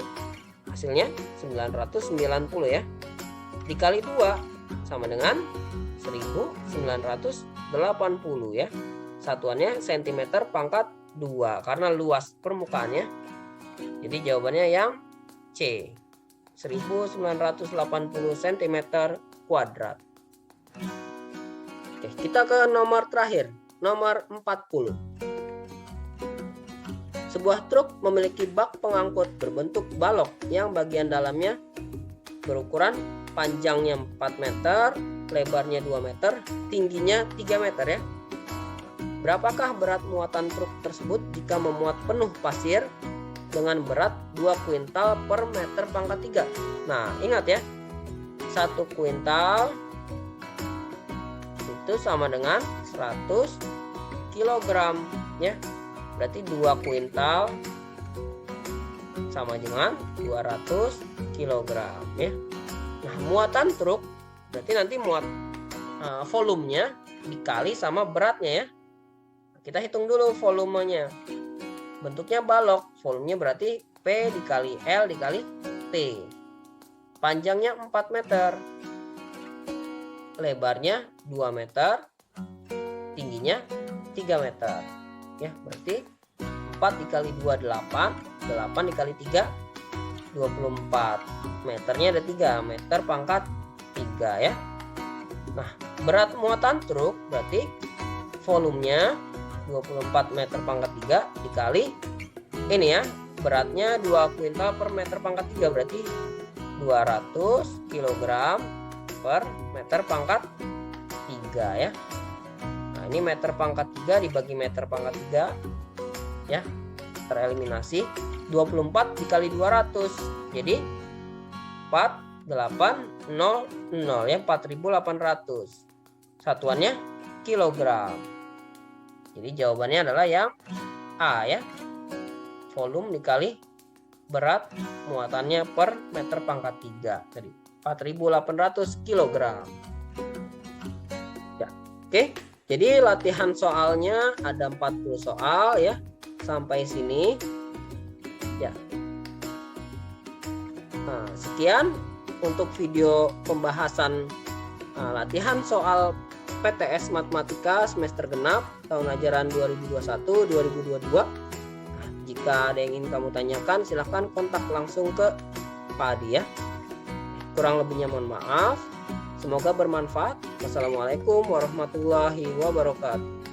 hasilnya 990 ya. Dikali 2 sama dengan 1980 ya. Satuannya cm pangkat 2 karena luas permukaannya. Jadi jawabannya yang C, 1980 cm kuadrat. Oke, kita ke nomor terakhir, nomor 40. Sebuah truk memiliki bak pengangkut berbentuk balok yang bagian dalamnya berukuran panjangnya 4 meter, lebarnya 2 meter, tingginya 3 meter ya. Berapakah berat muatan truk tersebut jika memuat penuh pasir dengan berat 2 kuintal per meter pangkat 3? Nah, ingat ya, 1 kuintal itu sama dengan 100 kg ya. Berarti 2 kuintal sama dengan 200 kg ya. Nah, muatan truk berarti nanti volumenya dikali sama beratnya ya. Kita hitung dulu volumenya. Bentuknya balok, volumenya berarti P dikali L dikali T. Panjangnya 4 meter. Lebarnya 2 meter. Tingginya 3 meter. Ya, berarti 4 dikali 2 8, 8 dikali 3 24. Meternya ada 3, meter pangkat 3 ya. Nah, berat muatan truk berarti volumenya 24 meter pangkat 3 dikali ini ya, beratnya 2 kuintal per meter pangkat 3 berarti 200 kg per meter pangkat 3 ya. Nah, ini meter pangkat 3 dibagi meter pangkat 3 ya, tereliminasi. 24 dikali 200 jadi 4800 ya, 4800. Satuannya kilogram. Jadi jawabannya adalah yang A ya. Volume dikali berat muatannya per meter pangkat 3 tadi. 4.800 kg. Ya, oke. Jadi latihan soalnya ada 40 soal ya. Sampai sini. Ya. Nah, sekian untuk video pembahasan latihan soal PTS Matematika semester genap tahun ajaran 2021-2022. Jika ada yang ingin kamu tanyakan, silahkan kontak langsung ke Pak Adi ya. Kurang lebihnya mohon maaf. Semoga bermanfaat. Wassalamualaikum warahmatullahi wabarakatuh.